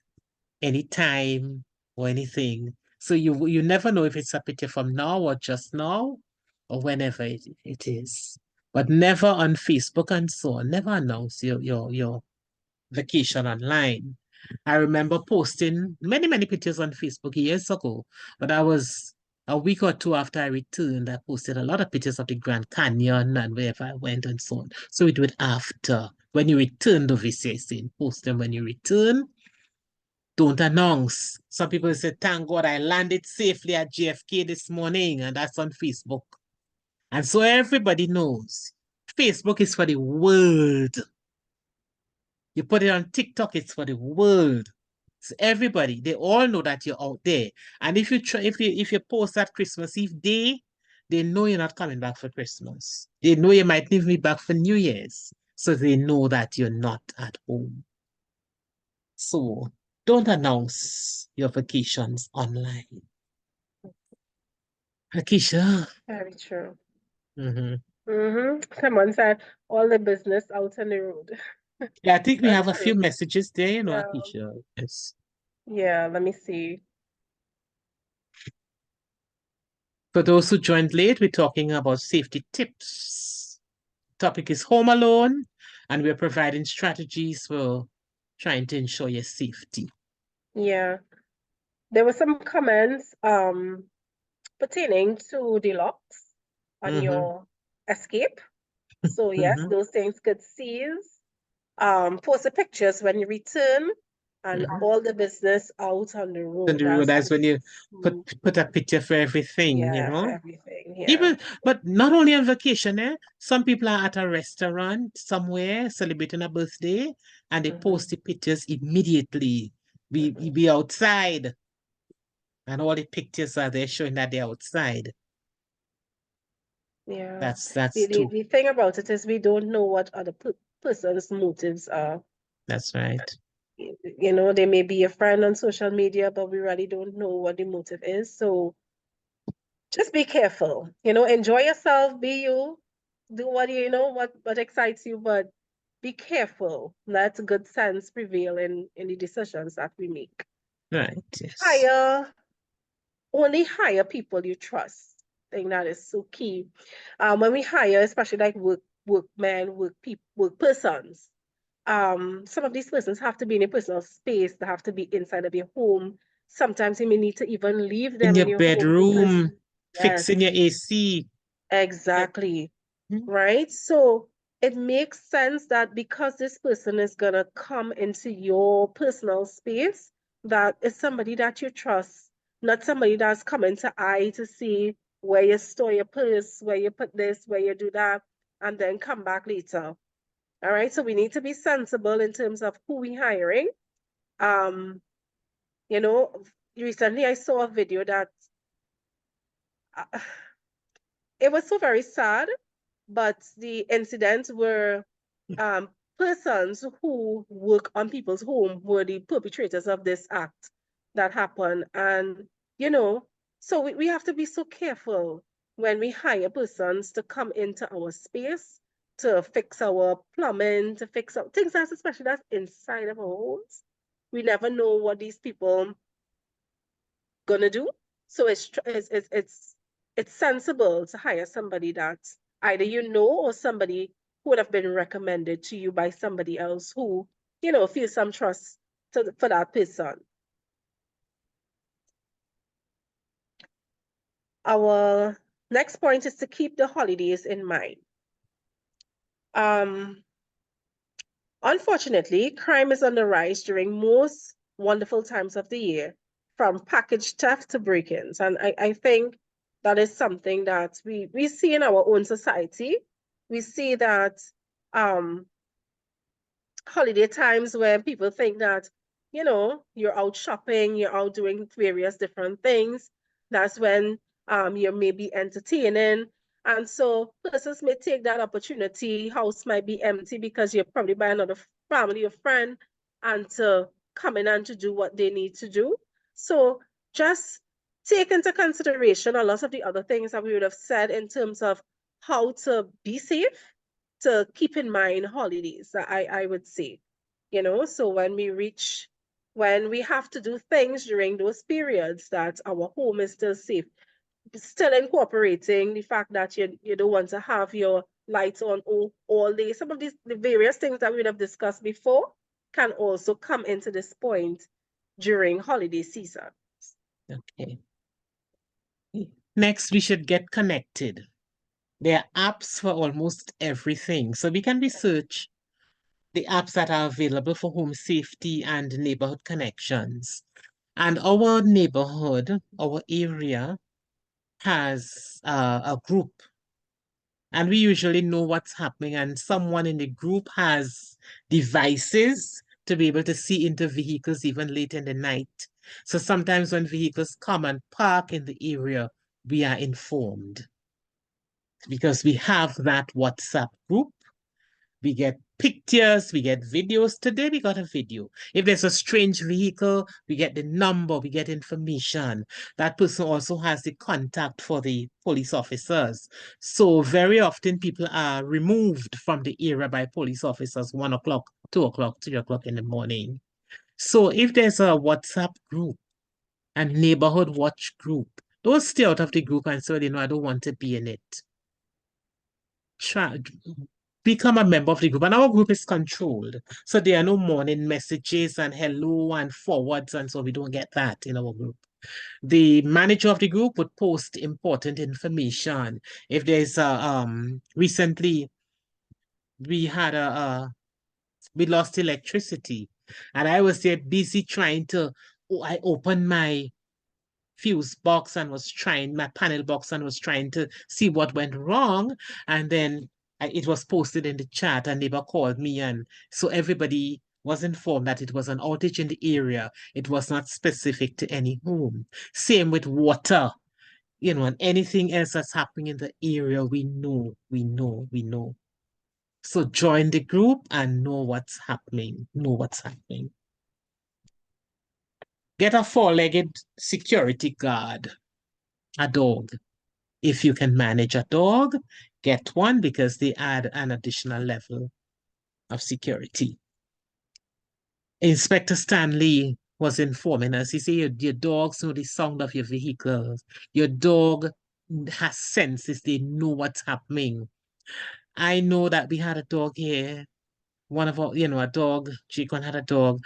any time or anything. So you never know if it's a picture from now or just now or whenever it is. But never on Facebook and so on. Never announce your vacation online. I remember posting many pictures on Facebook years ago, but I was a week or two after I returned, I posted a lot of pictures of the Grand Canyon and wherever I went and so on. So we do it after. When you return to visit, post them when you return. Don't announce. Some people say, thank God I landed safely at JFK this morning, and that's on Facebook. And so everybody knows. Facebook is for the world. You put it on TikTok, it's for the world. So everybody, they all know that you're out there. And if you post that Christmas Eve day They know you're not coming back for Christmas. They know you might leave me back for New Year's. So they know that you're not at home. So don't announce your vacations online. Akisha.
Very true.
Mm-hmm.
Someone said all the business out on the road.
Yeah, I think we
That's
have a few
true.
messages there, you know,
Yeah.
Akisha. Yes.
Yeah, let me see.
For those who joined late, we're talking about safety tips. Topic is home alone, and we're providing strategies for trying to ensure your safety.
Yeah. There were some comments pertaining to the locks on
Mm-hmm.
your escape. So yes,
Mm-hmm.
those things could cease. Post the pictures when you return and all the business out on the road.
That's when you
Mm,
put a picture for everything, you
yeah, for
know.
everything. Yeah.
Even, but not only on vacation, eh? Some people are at a restaurant somewhere celebrating a birthday and they post the pictures immediately. Be outside. And all the pictures are there showing that they're outside.
Yeah.
That's
The thing about it is we don't know what other person's motives are.
That's right.
You know, they may be a friend on social media, but we really don't know what the motive is. So just be careful. You know, enjoy yourself, be you, do what you know, what excites you, but be careful. Let good sense prevail in the decisions that we make.
Right. Yes.
Only hire people you trust. I think that is so key. When we hire, especially like workmen, work persons, some of these persons have to be in a personal space. They have to be inside of your home. Sometimes you may need to even leave them
In
in
your
your home because
bedroom, fixing your AC.
exactly.
Mhm.
Right? So it makes sense that because this person is gonna come into your personal space, that is somebody that you trust, not somebody that's coming to eye to see where you store your purse, where you put this, where you do that, and then come back later. All right, so we need to be sensible in terms of who we hiring. You know, recently I saw a video that it was so very sad, but the incidents were persons who work on people's home were the perpetrators of this act that happened. And, you know, so we have to be so careful when we hire persons to come into our space to fix our plumbing, to fix up things that's especially that's inside of our homes. We never know what these people gonna do. So it's sensible to hire somebody that either you know or somebody who would have been recommended to you by somebody else who, you know, feels some trust for that person. Our next point is to keep the holidays in mind. Unfortunately, crime is on the rise during most wonderful times of the year, from package theft to break-ins. And I think that is something that we see in our own society. We see that holiday times where people think that, you know, you're out shopping, you're out doing various different things. That's when you're maybe entertaining. And so persons may take that opportunity, house might be empty because you're probably by another family or friend, and to come in and to do what they need to do. So just take into consideration a lot of the other things that we would have said in terms of how to be safe, to keep in mind holidays, I would say. You know, so when we have to do things during those periods that our home is still safe, still incorporating the fact that you don't want to have your lights on all day. Some of the various things that we would have discussed before can also come into this point during holiday season.
Okay. Next, we should get connected. There are apps for almost everything. So we can research the apps that are available for home safety and neighborhood connections. And our neighborhood, our area, has a group. And we usually know what's happening, and someone in the group has devices to be able to see into vehicles even late in the night. So sometimes when vehicles come and park in the area, we are informed. because we have that WhatsApp group. We get pictures, we get videos. Today we got a video. If there's a strange vehicle, we get the number, we get information. That person also has the contact for the police officers. So very often people are removed from the area by police officers 1 o'clock, 2 o'clock, 3 o'clock in the morning. So if there's a WhatsApp group and neighborhood watch group, don't stay out of the group and say, I don't want to be in it. Try, become a member of the group, and our group is controlled. So there are no morning messages and hello and forwards, and so we don't get that in our group. The manager of the group would post important information. If there's recently we had we lost electricity, and I was there busy trying to, I opened my fuse box and was trying, my panel box, and was trying to see what went wrong. And then it was posted in the chat, and neighbor called me, and so everybody was informed that it was an outage in the area. It was not specific to any home. Same with water, and anything else that's happening in the area, we know. So join the group and know what's happening. Get a 4-legged security guard, a dog. If you can manage a dog, get one, because they add an additional level of security. Inspector Stanley was informing us. He said your dogs know the sound of your vehicles. Your dog has senses. They know what's happening. I know that we had a dog here. One of our, a dog, Jacon had a dog.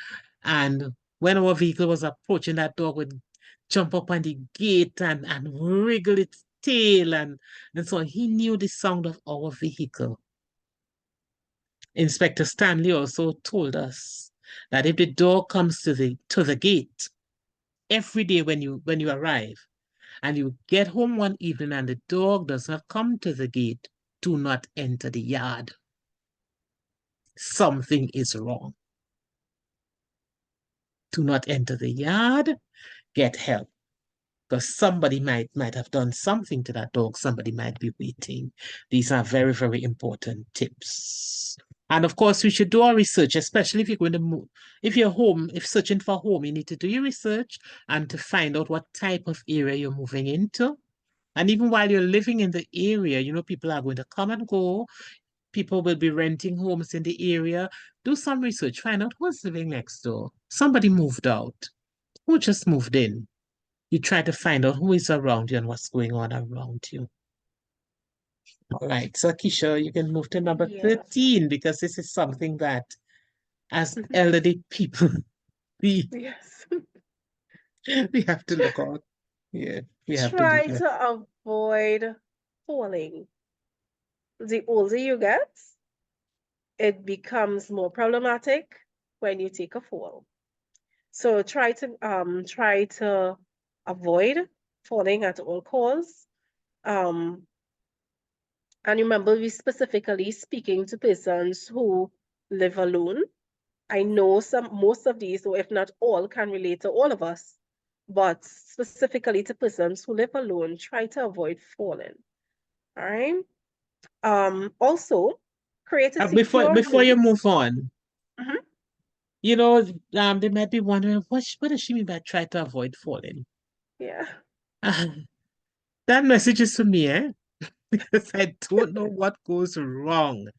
And when our vehicle was approaching, that dog would jump up on the gate and wriggle its tail. And so he knew the sound of our vehicle. Inspector Stanley also told us that if the dog comes to the gate every day when you arrive, and you get home one evening and the dog does not come to the gate, do not enter the yard. Something is wrong. Do not enter the yard. Get help, because somebody might have done something to that dog. Somebody might be waiting. These are very, very important tips. And of course, we should do our research, especially if you're going to move. If you're home, if searching for a home, you need to do your research and to find out what type of area you're moving into. And even while you're living in the area, people are going to come and go. People will be renting homes in the area. Do some research. Find out who's living next door. Somebody moved out. Who just moved in? You try to find out who is around you and what's going on around you. All right. So, Keisha, you can move to number 13, because this is something that, as elderly people, we have to look out. Yeah, we have
Try
to
to avoid falling. The older you get, it becomes more problematic when you take a fall. So try to avoid falling at all costs. And remember, we specifically speaking to persons who live alone. I know most of these, or if not all, can relate to all of us, but specifically to persons who live alone, try to avoid falling. All right. Also, create a secure
before you
room.
move on, they might be wondering, what does she mean by try to avoid falling?
Yeah.
That message is for me, because I don't know what goes wrong.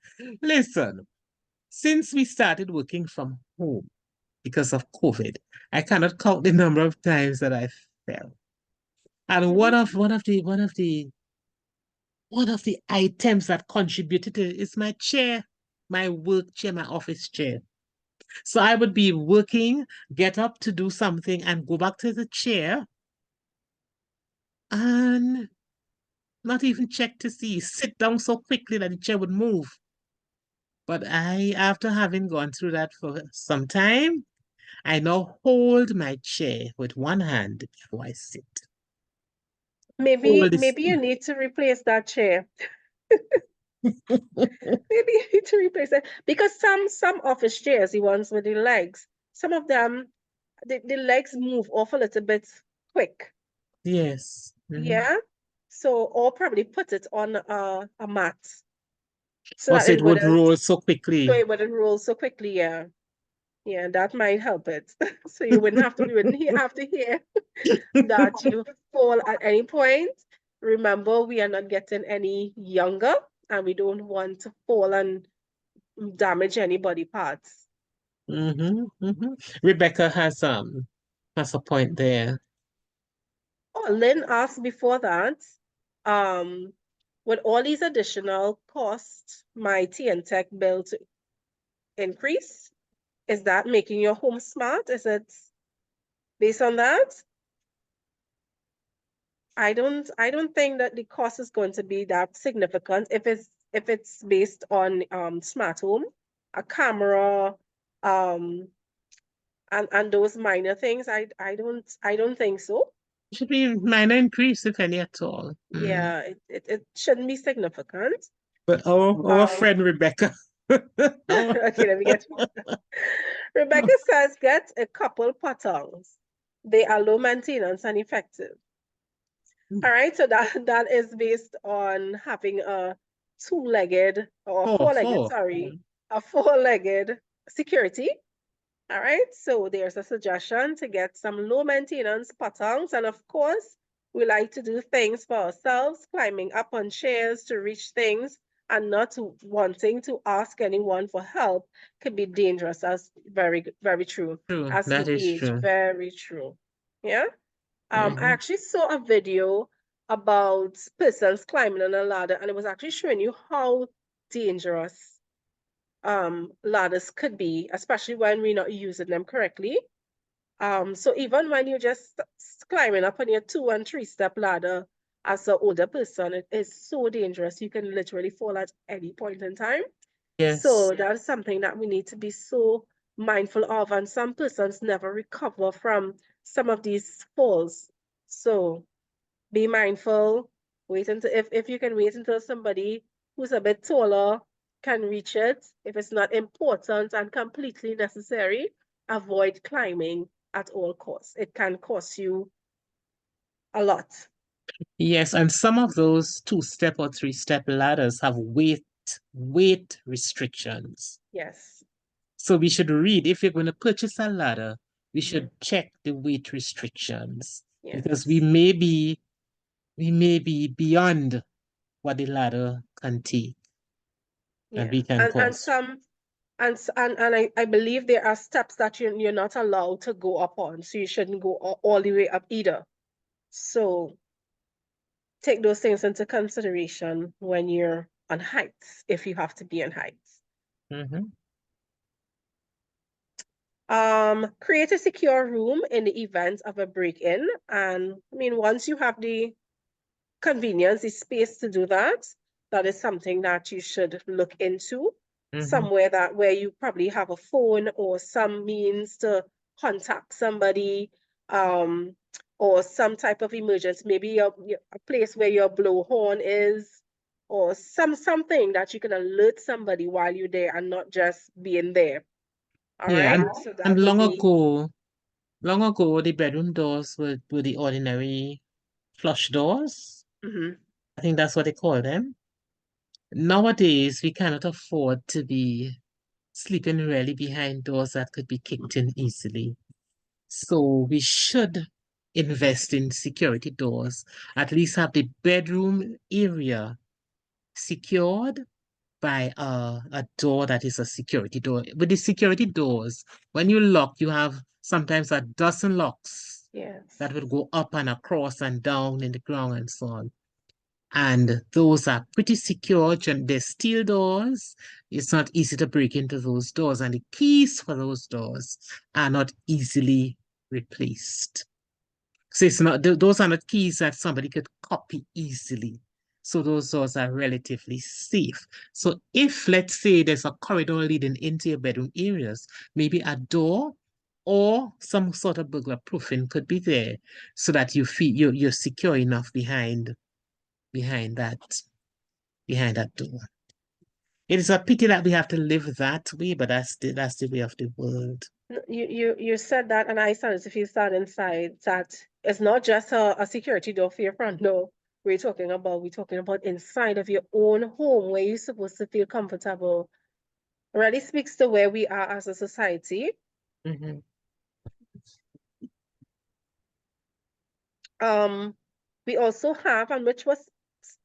Listen, since we started working from home because of COVID, I cannot count the number of times that I fell. And one of the items that contributed to it is my chair, my work chair, my office chair. So I would be working, get up to do something, and go back to the chair and not even check to see, sit down so quickly that the chair would move. But after having gone through that for some time, I now hold my chair with one hand before I sit.
Maybe you need to replace that chair. Maybe you need to replace it, because some office chairs, the ones with the legs, some of them, the legs move off a little bit quick.
Yes.
Yeah. So, or probably put it on a mat so that
Also,
it
it would
wouldn't,
roll so
so
quickly.
it wouldn't roll so quickly. Yeah. Yeah, that might help it. So you wouldn't have to hear that you fall at any point. Remember, we are not getting any younger and we don't want to fall and damage any body parts.
Rebecca has a point there.
Oh, Lynn asked before that, with all these additional costs, my Tech bill to increase? Is that making your home smart? Is it based on that? I don't think that the cost is going to be that significant if it's based on smart home, a camera, and those minor things. I don't think so.
Should be minor increase, if any at all.
Yeah, it shouldn't be significant.
But our friend Rebecca.
Okay, let me get Rebecca says get a couple patterns. They are low maintenance and effective. All right, so that is based on having a two-legged or four-legged, sorry, a four-legged security. All right, so there's a suggestion to get some low maintenance patterns. And of course, we like to do things for ourselves, climbing up on chairs to reach things and not wanting to ask anyone for help could be dangerous. That's very, very true.
True,
As
that
we
is
age,
true.
very true. Yeah. I actually saw a video about persons climbing on a ladder, and it was actually showing you how dangerous ladders could be, especially when we're not using them correctly. So even when you're just climbing up on your 2- and 3-step ladder as an older person, it is so dangerous. You can literally fall at any point in time.
Yes.
So that's something that we need to be so mindful of. And some persons never recover from some of these falls. So be mindful. Wait until if you can wait until somebody who's a bit taller can reach it. If it's not important and completely necessary, avoid climbing at all costs. It can cost you a lot.
Yes, and some of those 2-step or 3-step ladders have weight restrictions.
Yes.
So we should read, if you're going to purchase a ladder, we should check the weight restrictions.
Yes.
Because we may be beyond what the ladder can take.
Yeah.
And we can cause.
And I believe there are steps that you're not allowed to go up on, so you shouldn't go all the way up either. So take those things into consideration when you're on heights, if you have to be on heights. Create a secure room in the event of a break-in. And I mean, once you have the convenience, the space to do that, that is something that you should look into. Somewhere where you probably have a phone or some means to contact somebody, or some type of emergency, maybe a place where your blowhorn is, or something that you can alert somebody while you're there and not just being there. All right. So that
and
would
long
be,
ago, the bedroom doors were the ordinary flush doors. I think that's what they call them. Nowadays, we cannot afford to be sleeping really behind doors that could be kicked in easily. So we should invest in security doors, at least have the bedroom area secured by a door that is a security door. With the security doors, when you lock, you have sometimes a dozen locks that would go up and across and down in the ground and so on. And those are pretty secure, and they're steel doors. It's not easy to break into those doors, and the keys for those doors are not easily replaced. So it's not, those are not keys that somebody could copy easily. So those doors are relatively safe. So if, let's say, there's a corridor leading into your bedroom areas, maybe a door or some sort of burglar proofing could be there so that you feel you're secure enough behind that door. It is a pity that we have to live that way, but that's the way of the world.
you said that, and I started to feel sad inside that it's not just a security door for your front door, we're talking about inside of your own home where you're supposed to feel comfortable. Really speaks to where we are as a society.
Mhm.
We also have, and which was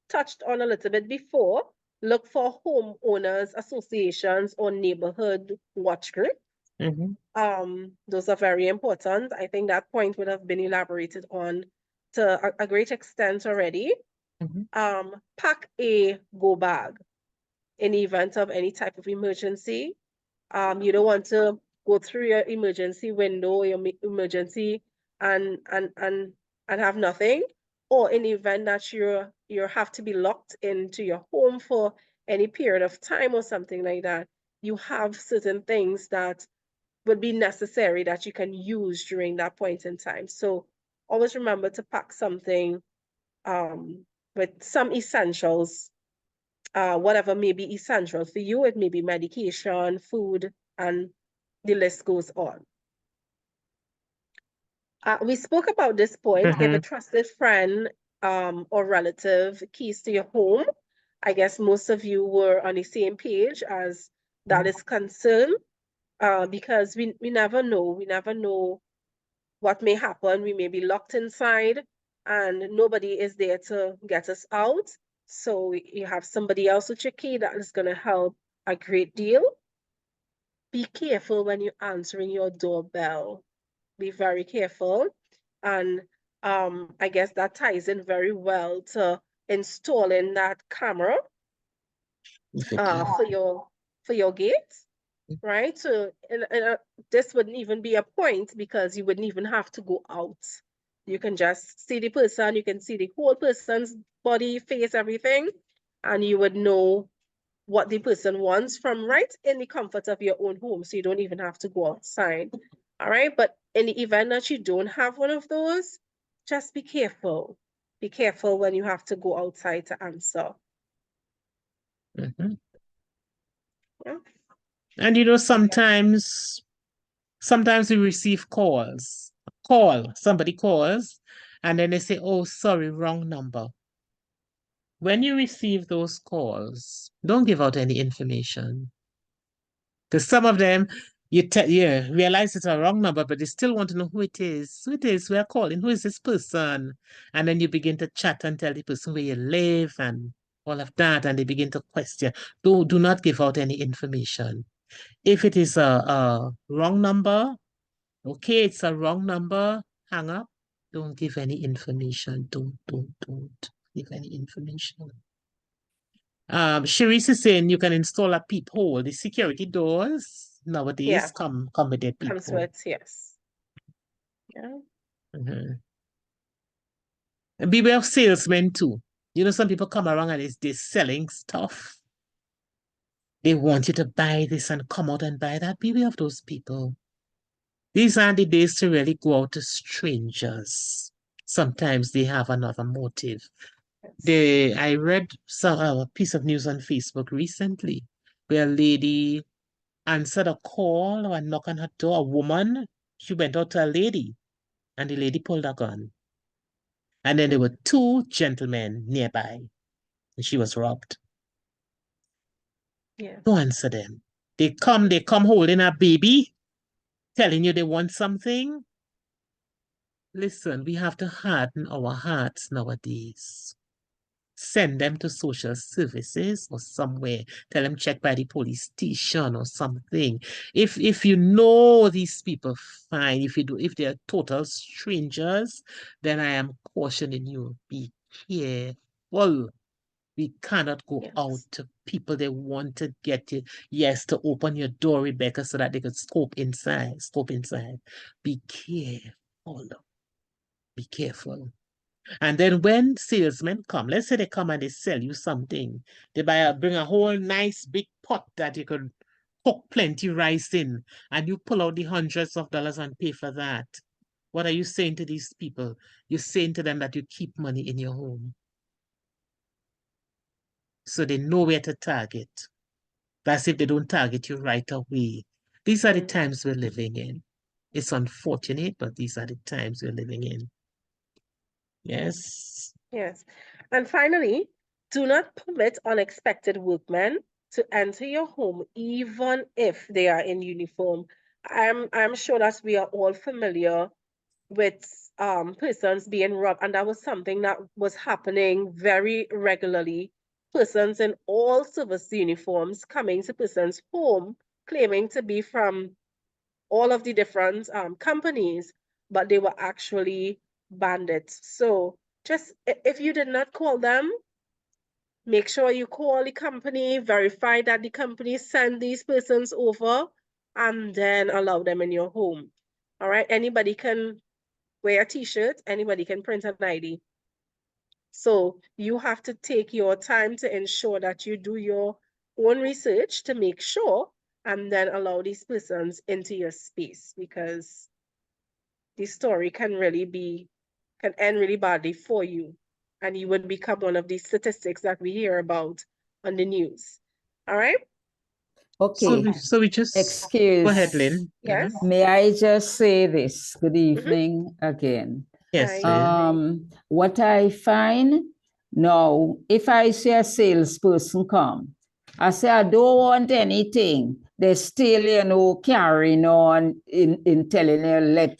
touched on a little bit before, look for homeowners associations or neighborhood watch group.
Mhm.
Those are very important. I think that point would have been elaborated on to a great extent already.
Mhm.
Pack a go bag in the event of any type of emergency. You don't want to go through your emergency window, your emergency, and have nothing, or in the event that you have to be locked into your home for any period of time or something like that. You have certain things that would be necessary that you can use during that point in time. So always remember to pack something with some essentials, whatever may be essential for you. It may be medication, food, and the list goes on. We spoke about this point, give a trusted friend or relative keys to your home. I guess most of you were on the same page as that is concerned, because we never know. We never know what may happen. We may be locked inside and nobody is there to get us out. So you have somebody else with your key that is going to help a great deal. Be careful when you're answering your doorbell. Be very careful. And I guess that ties in very well to installing that camera for your gate, right? So this wouldn't even be a point because you wouldn't even have to go out. You can just see the person, you can see the whole person's body, face, everything, and you would know what the person wants from right in the comfort of your own home. So you don't even have to go outside. All right. But in the event that you don't have one of those, just be careful. Be careful when you have to go outside to answer.
Mhm.
Yeah.
And sometimes we receive calls. Somebody calls, and then they say, "Oh, sorry, wrong number." When you receive those calls, don't give out any information. Because some of them, you realize it's a wrong number, but they still want to know who it is. Who it is, we are calling. Who is this person? And then you begin to chat and tell the person where you live and all of that, and they begin to question. Do not give out any information. If it is a wrong number, okay, it's a wrong number, hang up. Don't give any information. Don't give any information. Sharice is saying you can install a peephole. The security doors nowadays come with a
Comes
peephole.
with, yes. Yeah.
And beware of salesmen too. Some people come around and they're selling stuff. They want you to buy this and come out and buy that. Beware of those people. These aren't the days to really go out to strangers. Sometimes they have another motive. I read a piece of news on Facebook recently where a lady answered a call or a knock on her door. A woman, she went out to a lady and the lady pulled a gun. And then there were two gentlemen nearby and she was robbed.
Yeah.
Don't answer them. They come holding a baby, telling you they want something. Listen, we have to harden our hearts nowadays. Send them to social services or somewhere. Tell them check by the police station or something. If you know these people, fine. If they're total strangers, then I am cautioning you. Be careful. We cannot go out to people. They want to get you, to open your door, Rebecca, so that they could scope inside. Be careful. Be careful. And then when salesmen come, let's say they come and they sell you something, they bring a whole nice big pot that you could cook plenty rice in, and you pull out the hundreds of dollars and pay for that. What are you saying to these people? You're saying to them that you keep money in your home. So they know where to target. That's if they don't target you right away. These are the times we're living in. It's unfortunate, but these are the times we're living in. Yes.
Yes. And finally, do not permit unexpected workmen to enter your home, even if they are in uniform. I'm sure that we are all familiar with persons being robbed, and that was something that was happening very regularly. Persons in all service uniforms coming to persons' home, claiming to be from all of the different companies, but they were actually bandits. So just if you did not call them, make sure you call the company, verify that the company sent these persons over, and then allow them in your home. All right, anybody can wear a t-shirt, anybody can print an ID. So you have to take your time to ensure that you do your own research to make sure, and then allow these persons into your space, because the story can end really badly for you, and you would become one of these statistics that we hear about on the news. All right?
Okay.
So we just
Excuse.
go ahead, Lynn.
Yes.
May I just say this? Good evening again.
Yes,
Hi.
Lynn.
What I find now, if I see a salesperson come, I say, I don't want anything. They're still, carrying on in telling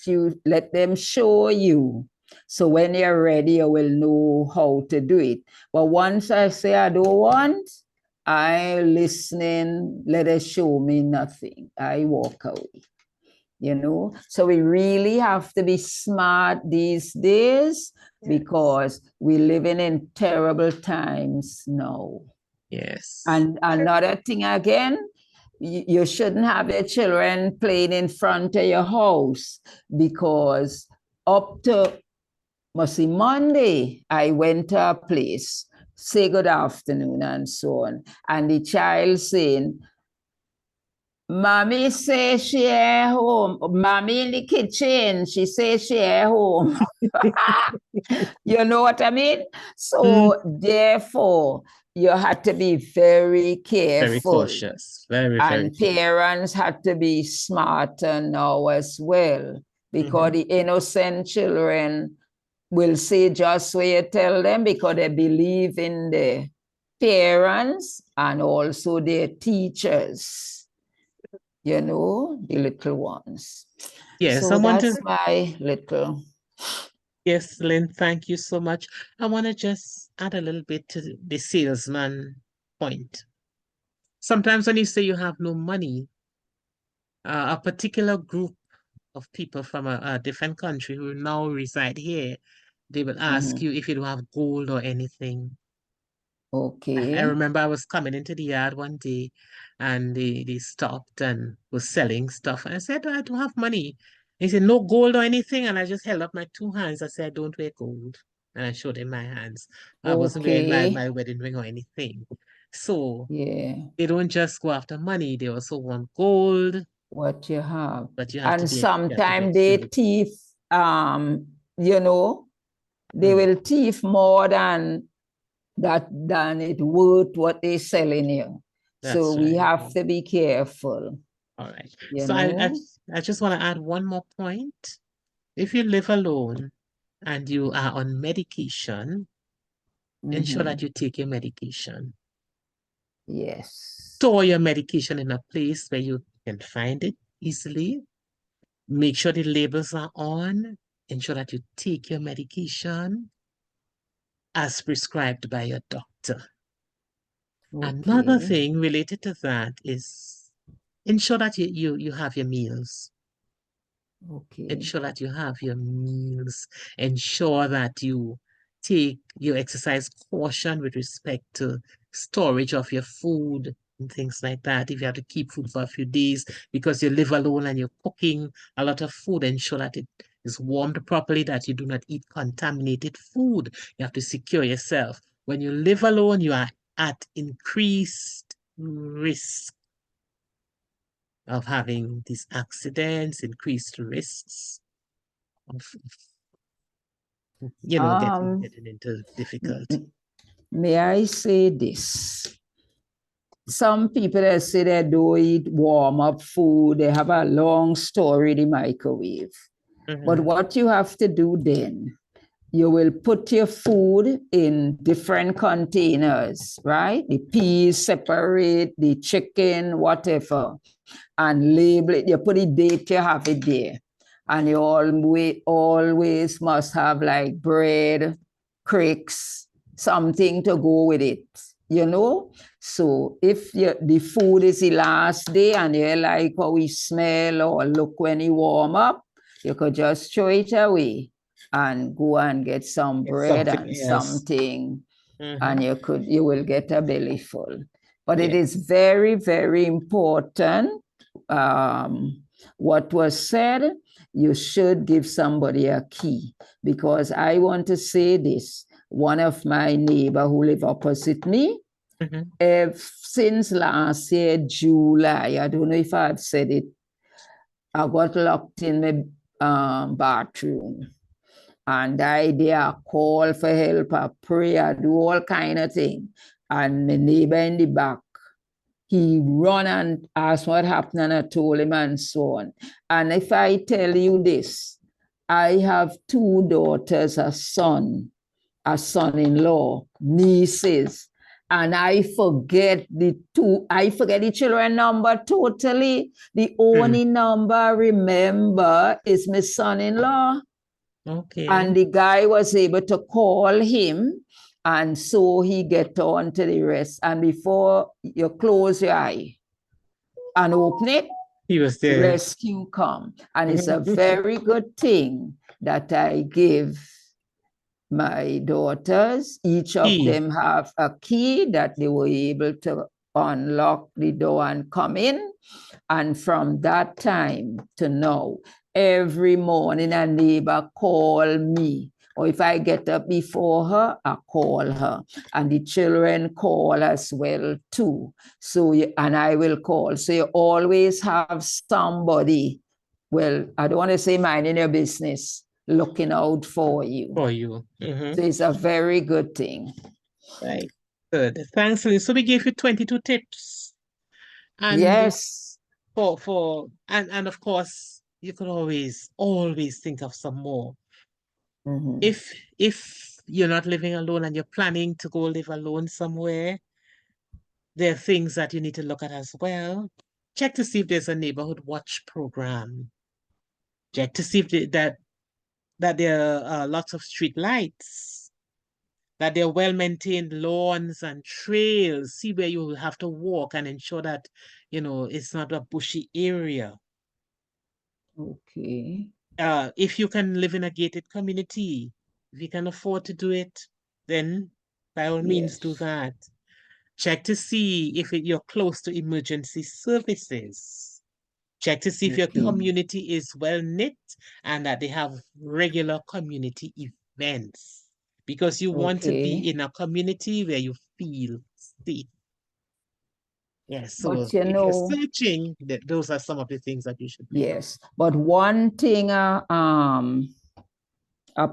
you, let them show you. So when you're ready, you will know how to do it. But once I say I don't want, I listening, let us show me nothing. I walk away. So we really have to be smart these days, because we're living in terrible times now.
Yes.
And another thing again, you shouldn't have your children playing in front of your house, because up to Monday, I went to a place, say good afternoon and so on, and the child saying, Mommy says she at home. Mommy in the kitchen. She says she at home. You know what I mean? So therefore, you have to be very careful.
Very cautious. Very
And
careful.
parents have to be smarter now as well, because the innocent children will say just what you tell them, because they believe in their parents and also their teachers. The little ones.
Yes,
So
I want
that's
to.
my little.
Yes, Lynn, thank you so much. I want to just add a little bit to the salesman point. Sometimes when you say you have no money, a particular group of people from a different country who now reside here, they will ask you if you don't have gold or anything.
Okay.
I remember I was coming into the yard one day, and they stopped and was selling stuff. And I said, I don't have money. He said, no gold or anything. And I just held up my two hands. I said, I don't wear gold. And I showed him my hands. I wasn't wearing my wedding ring or anything. So they don't just go after money. They also want gold.
What you have.
But you have
And
to be
sometimes they thief, they will thief more than it worth what they're selling you. So we have to be careful.
All right. So I just want to add one more point. If you live alone and you are on medication, ensure that you take your medication.
Yes.
Store your medication in a place where you can find it easily. Make sure the labels are on. Ensure that you take your medication as prescribed by your doctor. Another thing related to that is ensure that you have your meals. Ensure that you have your meals. Ensure that you exercise caution with respect to storage of your food and things like that. If you have to keep food for a few days because you live alone and you're cooking a lot of food, ensure that it is warmed properly, that you do not eat contaminated food. You have to secure yourself. When you live alone, you are at increased risk of having these accidents, increased risks of getting into difficulty.
May I say this? Some people that say they don't eat warm up food, they have a long story in the microwave. But what you have to do then, you will put your food in different containers, right? The peas separate, the chicken, whatever, and label it. You put the date, you have it there. And you always must have like bread, cricks, something to go with it, you know? So if the food is the last day and you like how we smell or look when you warm up, you could just throw it away and go and get some bread and something, and you will get a belly full. But it is very, very important. What was said, you should give somebody a key, because I want to say this. One of my neighbor who live opposite me, since last year, July, I don't know if I've said it, I got locked in my bathroom. And I dare call for help, I pray, I do all kind of things. And the neighbor in the back, he run and asked what happened, and I told him and so on. And if I tell you this, I have 2 daughters, a son-in-law, nieces, and I forget the children number totally. The only number I remember is my son-in-law.
Okay.
And the guy was able to call him, and so he get on to the rest. And before you close your eye and open it,
he was there.
Rescue come. And it's a very good thing that I give my daughters. Each of them have a key that they were able to unlock the door and come in. And from that time to now, every morning a neighbor call me, or if I get up before her, I call her, and the children call as well too. So, and I will call. So you always have somebody, well, I don't want to say minding your business, looking out for you.
So
it's a very good thing.
Right. Good. Thanks, Lynn. So we gave you 22 tips. And
yes.
And of course, you could always think of some more. If you're not living alone and you're planning to go live alone somewhere, there are things that you need to look at as well. Check to see if there's a neighborhood watch program. Check to see if that there are lots of street lights, that there are well-maintained lawns and trails. See where you will have to walk and ensure that, it's not a bushy area.
Okay.
If you can live in a gated community, if you can afford to do it, then by all means do that. Check to see if you're close to emergency services. Check to see if your community is well knit and that they have regular community events, because you want to be in a community where you feel safe. Yes, so
but
if you're searching, those are some of the things that you should do.
Yes, but one thing a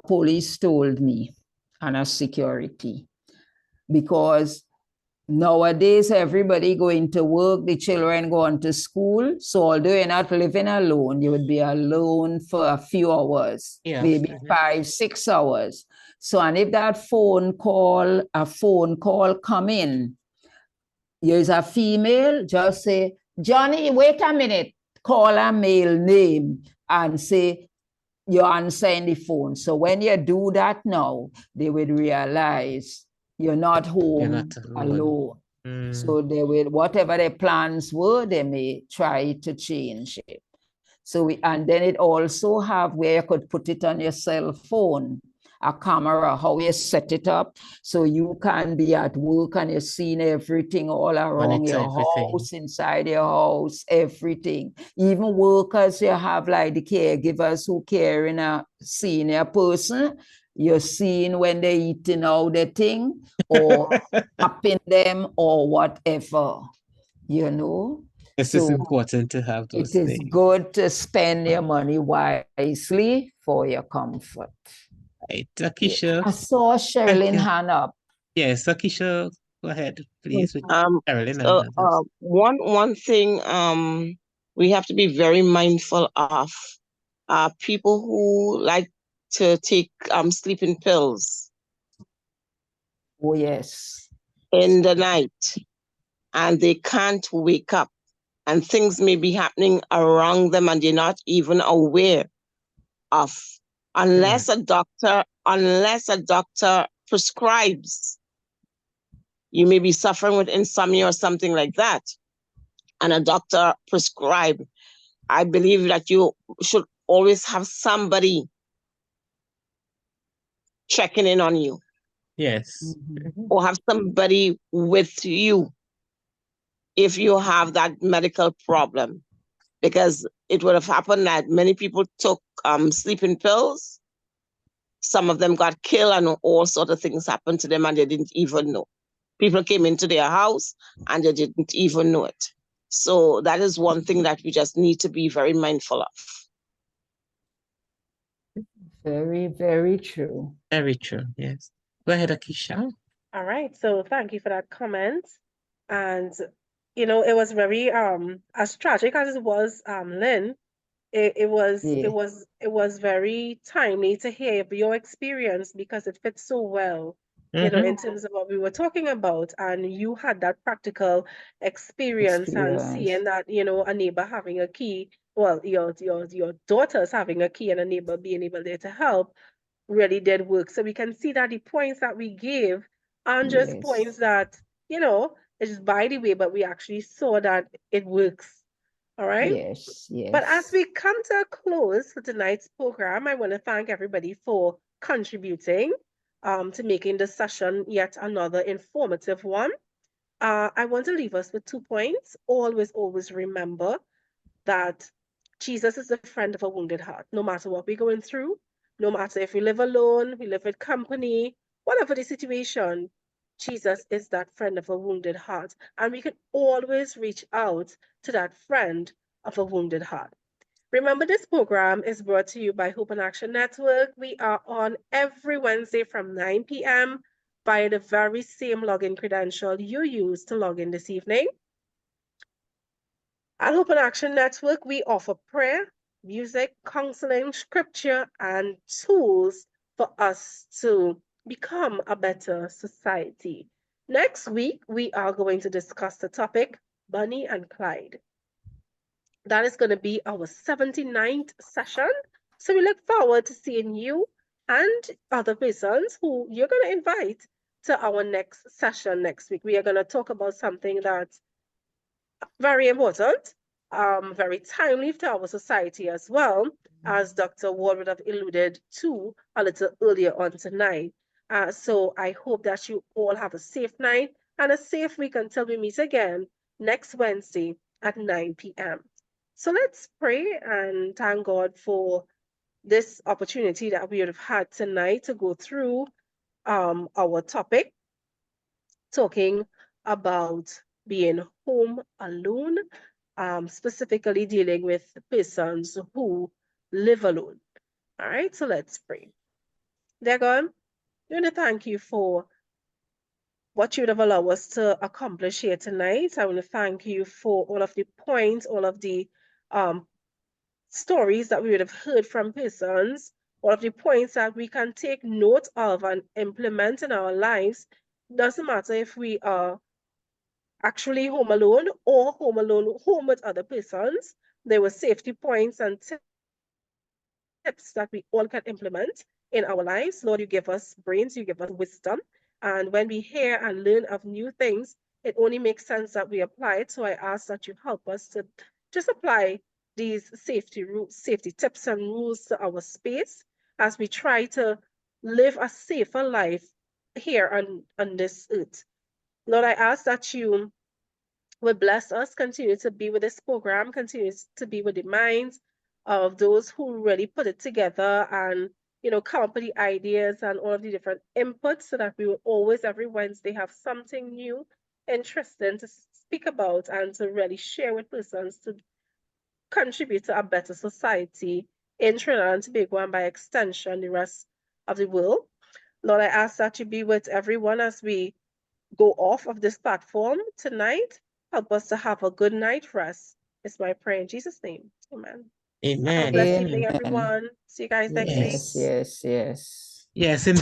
police told me, and a security, because nowadays everybody going to work, the children going to school, so although you're not living alone, you would be alone for a few hours, maybe 5-6 hours. So, and if that phone call come in, there's a female, just say, Johnny, wait a minute, call a male name and say, you're answering the phone. So when you do that now, they will realize you're not home alone. So they will, whatever their plans were, they may try to change it. So and then it also have where you could put it on your cell phone, a camera, how you set it up, so you can be at work and you're seeing everything all around your house, inside your house, everything. Even workers, you have like the caregivers who care in a senior person, you're seeing when they're eating out the thing or tapping them or whatever,
This is important to have those things.
It is good to spend your money wisely for your comfort.
Right, Akisha.
I saw Sherilyn hand up.
Yes, Akisha, go ahead, please.
One thing we have to be very mindful of are people who like to take sleeping pills
Oh, yes.
in the night and they can't wake up and things may be happening around them and they're not even aware of, unless a doctor prescribes. You may be suffering with insomnia or something like that, and a doctor prescribe. I believe that you should always have somebody checking in on you,
Yes.
or have somebody with you if you have that medical problem, because it would have happened that many people took sleeping pills. Some of them got killed and all sorts of things happened to them and they didn't even know. People came into their house and they didn't even know it. So that is one thing that we just need to be very mindful of.
Very, very true.
Very true. Yes. Go ahead, Akisha.
All right, so thank you for that comment. And you know, it was very as tragic as it was, Lynn, it was very timely to hear your experience because it fits so well, you know, in terms of what we were talking about. And you had that practical experience and seeing that, you know, a neighbor having a key, well, your daughters having a key and a neighbor being able there to help really did work. So we can see that the points that we gave aren't just points that, you know, it's just by the way, but we actually saw that it works. All right.
Yes, yes.
But as we come to a close for tonight's program, I want to thank everybody for contributing to making this session yet another informative one. I want to leave us with 2 points. Always remember that Jesus is the friend of a wounded heart, no matter what we're going through, no matter if we live alone, we live with company, whatever the situation, Jesus is that friend of a wounded heart. And we can always reach out to that friend of a wounded heart. Remember, this program is brought to you by Hope and Action Network. We are on every Wednesday from 9 p.m. via the very same login credential you used to log in this evening. At Hope and Action Network, we offer prayer, music, counseling, scripture, and tools for us to become a better society. Next week, we are going to discuss the topic, Bonnie and Clyde. That is going to be our 79th session. So we look forward to seeing you and other persons who you're going to invite to our next session next week. We are going to talk about something that's very important, very timely to our society as well, as Dr. Ward would have alluded to a little earlier on tonight. So I hope that you all have a safe night and a safe week until we meet again next Wednesday at 9 p.m. So let's pray and thank God for this opportunity that we would have had tonight to go through our topic, talking about being home alone, specifically dealing with persons who live alone. All right, so let's pray. Dear God, I want to thank you for what you would have allowed us to accomplish here tonight. I want to thank you for all of the points, all of the stories that we would have heard from persons, all of the points that we can take note of and implement in our lives. Doesn't matter if we are actually home alone or home with other persons. There were safety points and tips that we all can implement in our lives. Lord, you give us brains, you give us wisdom. And when we hear and learn of new things, it only makes sense that we apply it. So I ask that you help us to just apply these safety tips and rules to our space as we try to live a safer life here on this earth. Lord, I ask that you would bless us, continue to be with this program, continue to be with the minds of those who really put it together and, you know, come up with the ideas and all of the different inputs so that we will always, every Wednesday, have something new, interesting to speak about and to really share with persons to contribute to a better society in Trinidad and Tobago and by extension, the rest of the world. Lord, I ask that you be with everyone as we go off of this platform tonight. Help us to have a good night rest. It's my prayer in Jesus' name. Amen. Have a
Amen.
blessed evening,
Amen.
everyone. See you guys next week.
Yes, yes, yes.
Yes, in